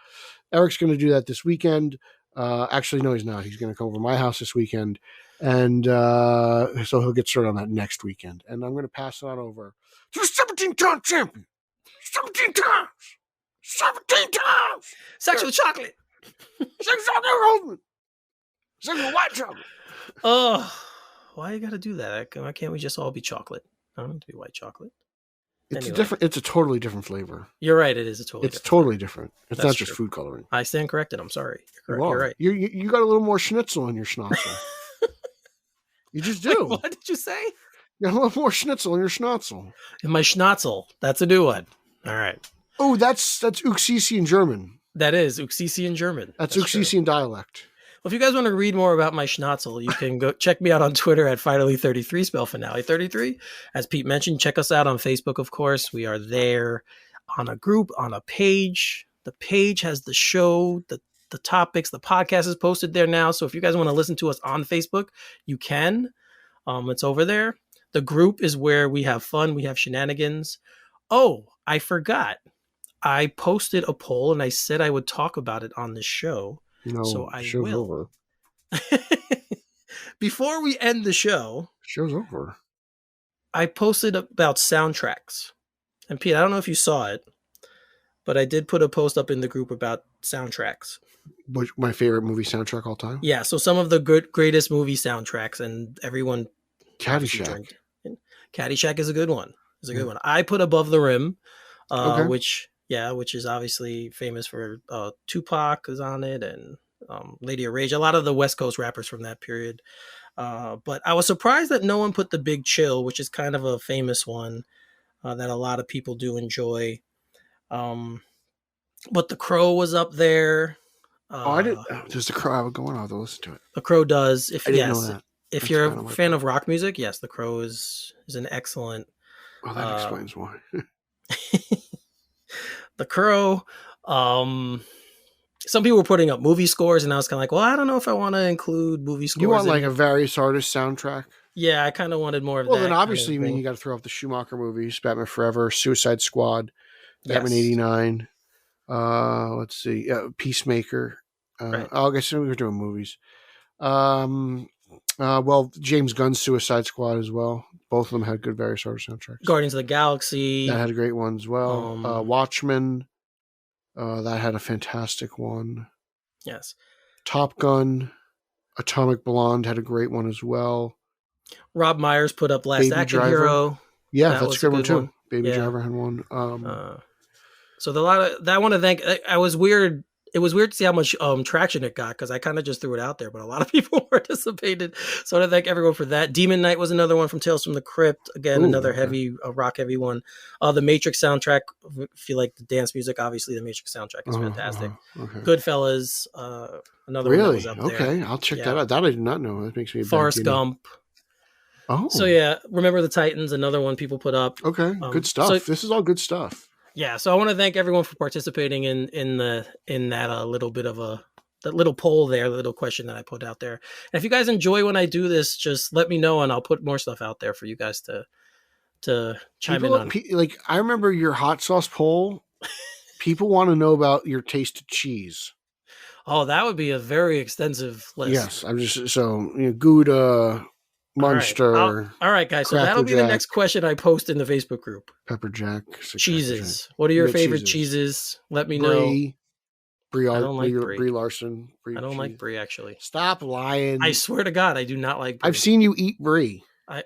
Eric's going to do that this weekend. Actually, no, he's not. He's going to come over to my house this weekend. And so he'll get started on that next weekend. And I'm going to pass it on over to the 17-time champion. 17 times. 17 times. Sexual chocolate. Sexual chocolate. Sexual white chocolate. Oh, why you got to do that? Why can't we just all be chocolate? I don't want it to be white chocolate. It's different. It's a totally different flavor. You're right. It is a totally. It's totally different. It's That's not just true. food coloring. I stand corrected. I'm sorry. You're right. You got a little more schnitzel in your schnitzel. You just do. Wait, what did you say? You got a little more schnitzel in your schnitzel. In my schnitzel. That's a new one. All right. Oh, that's Uxisi in German. That is Uxisi in German. That's Uxisi in dialect. Well, if you guys want to read more about my schnitzel, you can go check me out on Twitter at Finally33, spell Finale 33. As Pete mentioned, check us out on Facebook, of course. We are there on a group, on a page. The page has the show, the topics, the podcast is posted there now. So if you guys want to listen to us on Facebook, you can. It's over there. The group is where we have fun. We have shenanigans. Oh, I forgot. I posted a poll and I said I would talk about it on the show. No, so I show's will. over. Before we end the show, Show's over. I posted about soundtracks. And Pete, I don't know if you saw it, but I did put a post up in the group about soundtracks. My favorite movie soundtrack all time? Yeah, so some of the greatest movie soundtracks, and everyone... Caddyshack. Caddyshack is a good one. It's a good one. I put Above the Rim, Okay. which is obviously famous for Tupac is on it, and Lady of Rage, a lot of the West Coast rappers from that period. But I was surprised that no one put The Big Chill, which is kind of a famous one that a lot of people do enjoy. But The Crow was up there. I didn't. Does The Crow have it going? I'll have to listen to it. The Crow does. I didn't know that. If That's you're kind a of like fan that. of rock music, yes, The Crow is an excellent. Well, that explains why. The Crow. Some people were putting up movie scores, and I was kind of like, well, I don't know if I want to include movie scores. You want like a various artist soundtrack? Yeah, I kind of wanted more of that. Well, then obviously, kind of you got to throw off the Schumacher movies: Batman Forever, Suicide Squad, Batman Yes. '89. Let's see, Peacemaker. Right. I guess we were doing movies. Well, James Gunn's Suicide Squad as well. Both of them had good various artist soundtracks. Guardians of the Galaxy. That had a great one as well. Watchmen. That had a fantastic one. Yes. Top Gun. Atomic Blonde had a great one as well. Rob Myers put up Last Baby Action Driver. Hero. Yeah, That that's was a good one good too. one. Baby Yeah. Driver had one. So the lot of that I want to thank. I was weird. It was weird to see how much traction it got because I kind of just threw it out there, but a lot of people participated. So I want to thank everyone for that. Demon Knight was another one from Tales from the Crypt. Again, Ooh, another okay. heavy, rock heavy one. The Matrix soundtrack. If you like the dance music, obviously the Matrix soundtrack is fantastic. Okay. Goodfellas, another one that Really? was up there. Okay, I'll check Yeah. that out. That I did not know. That makes me a bad Forrest guinea. Gump. Oh, So yeah, Remember the Titans, another one people put up. okay, good stuff. so- This is all good stuff. Yeah, so I want to thank everyone for participating in that little bit of that little poll there, the little question that I put out there. And if you guys enjoy when I do this, just let me know and I'll put more stuff out there for you guys to chime in on. Like I remember your hot sauce poll. People want to know about your taste of cheese. Oh, that would be a very extensive list. Yes, I'm just Gouda, Munster, All right, guys. So Cracker that'll be the Jack. next question I post in the Facebook group. Pepper Jack, Cheeses. What are your What favorite cheeses? cheeses? Let me know. Brie, I don't like Brie Brie. Larson. I don't like Brie, actually. Stop lying. I swear to God, I do not like Brie. I've seen you eat Brie. I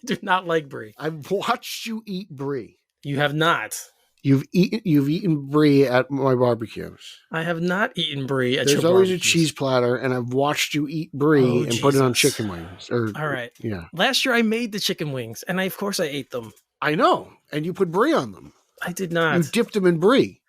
do not like Brie. I've watched you eat Brie. You have not. You've eaten Brie at my barbecues. I have not eaten Brie at There's your always a barbecues. cheese platter, and I've watched you eat Brie Oh, and put it on Jesus. chicken wings. All right. Yeah. Last year I made the chicken wings, and of course I ate them. I know. And you put Brie on them. I did not. You dipped them in Brie.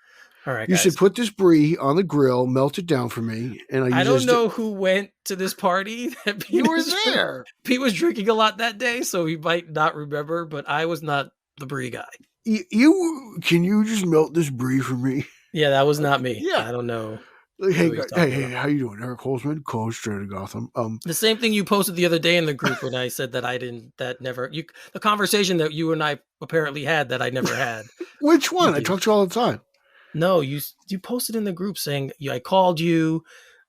All right, You guys. said, put this Brie on the grill, melt it down for me. And I don't know who went to this party. That Pete You were was- there. Pete was drinking a lot that day, so he might not remember, but I was not the Brie guy. Can you just melt this Brie for me? Yeah, that was not me. Yeah. I don't know. Hey, what he's hey, talking hey, about. how you doing? Eric Holzman, co-host Straight Outta Gotham. The same thing you posted the other day in the group when I said that the conversation that you and I apparently had that I never had. Which one? with I you. talk to you all the time. No, you posted in the group saying I called you,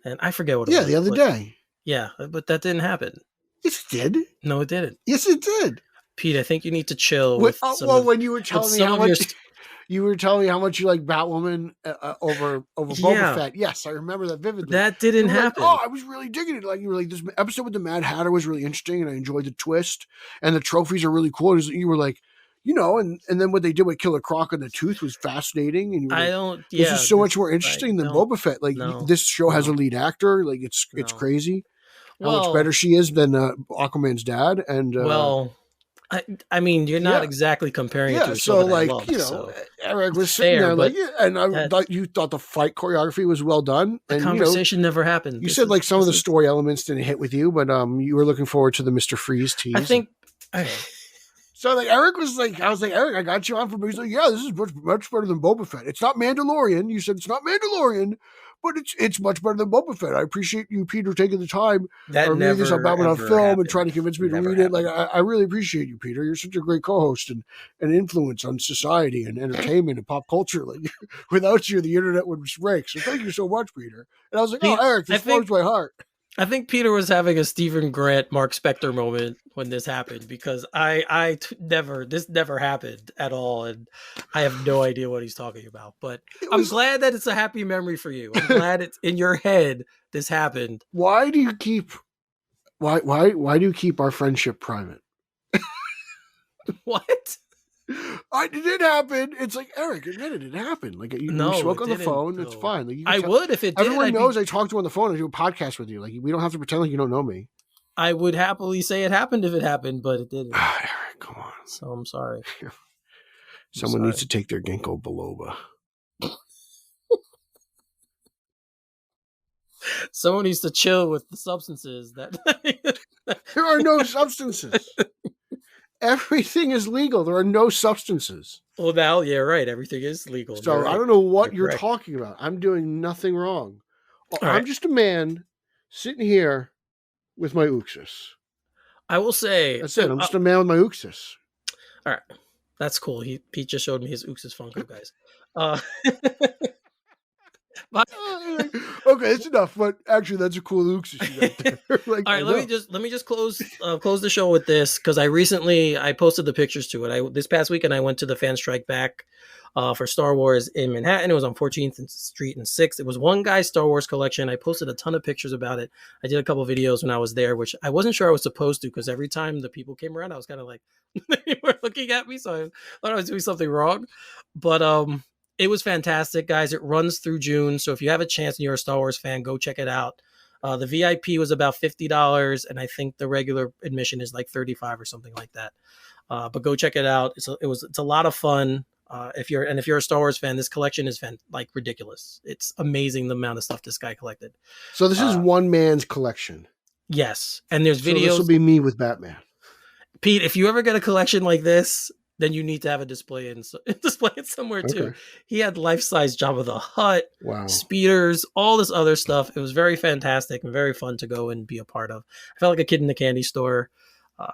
and I forget what it Yeah, was. the other day. Yeah, but that didn't happen. Yes, it did. No, it didn't. Yes, it did. Pete, I think you need to chill When, with some well, of when you were telling me some how of your much you were telling me how much you like Batwoman over Boba Yeah. Fett. Yes, I remember that vividly. that didn't You were like, happen. oh, I was really digging it. Like you were like, this episode with the Mad Hatter was really interesting, and I enjoyed the twist, and the trophies are really cool. You were like, and then what they did with Killer Croc and the Tooth was fascinating, and you were I like, don't. this Yeah, is so much more interesting than don't- Boba Fett. Like no, this show has a no, lead actor. Like it's no. crazy how Well, much better she is than Aquaman's dad. And I mean, you're not yeah. exactly comparing it to yeah, a show so that like I love. So Eric was it's sitting fair, there like, but and I that- thought you thought the fight choreography was well done, the and conversation never happened. you said like some of the story elements didn't hit with you, but you were looking forward to the Mr. Freeze tease. I think. So like Eric was like, I was like, Eric, I got you on for. He's like, yeah, this is much better than Boba Fett. It's not Mandalorian. You said it's not Mandalorian, but it's much better than Boba Fett. I appreciate you, Peter, taking the time That reading this on Batman on ever film happened. and trying to convince me to Never read it. Like happened. I really appreciate you, Peter. You're such a great co-host and an influence on society and entertainment and pop culture. Like without you, the internet would break. So thank you so much, Peter. And I was like, oh, Eric, this warms my heart. I think Peter was having a Stephen Grant, Mark Spector moment when this happened because this never happened at all, and I have no idea what he's talking about. But I'm glad that it's a happy memory for you. I'm glad it's in your head. This happened. Why do you keep our friendship private? What? It did happen. It's like, Eric, admit it. It happened. Like you spoke on the phone. No. It's fine. Like I would if it did. Everyone knows I talk to you on the phone. I do a podcast with you. Like we don't have to pretend like you don't know me. I would happily say it happened if it happened, but it didn't. Eric, come on. So I'm sorry. Someone needs to take their ginkgo biloba. Someone needs to chill with the substances that. There are no substances. Everything is legal. There are no substances. Well, now, yeah, right. Everything is legal. So right. I don't know what you're correct. talking about. I'm doing nothing wrong. All I'm right. just a man sitting here with my Uxus. I will say That's it. I'm just a man with my Uxus. All right, that's cool. Pete just showed me his Uxus Funko, guys. Okay, it's enough. But actually, that's a cool Uxus you got there. Like, all right, let me just close the show with this because I posted the pictures to it. This past weekend I went to the Fan Strike Back for Star Wars in Manhattan. It was on 14th Street and 6th. It was one guy's Star Wars collection. I posted a ton of pictures about it. I did a couple of videos when I was there, which I wasn't sure I was supposed to because every time the people came around, I was kind of like, they were looking at me, so I thought I was doing something wrong. But it was fantastic, guys. It runs through June, so if you have a chance and you're a Star Wars fan, go check it out. The VIP was about $50, and I think the regular admission is like $35 or something like that. But go check it out. It's a lot of fun. If you're a Star Wars fan, this collection is like ridiculous. It's amazing the amount of stuff this guy collected. So this is one man's collection. Yes, and there's videos. So this will be me with Batman. Pete, if you ever get a collection like this, then you need to have a display it somewhere too. Okay. He had life-size Jabba the Hutt, Wow, speeders, all this other stuff. It was very fantastic and very fun to go and be a part of. I felt like a kid in the candy store.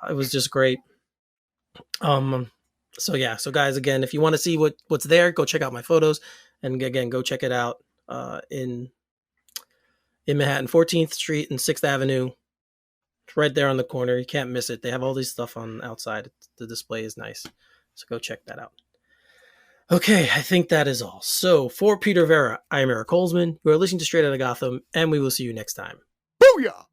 It was just great. So guys, again, if you want to see what's there, go check out my photos, and again, go check it out in Manhattan, 14th Street and 6th Avenue. It's right there on the corner. You can't miss it. They have all these stuff on outside. The display is nice. So go check that out. Okay, I think that is all. So for Peter Vera, I am Eric Holzman. You are listening to Straight Outta Gotham, and we will see you next time. booyah!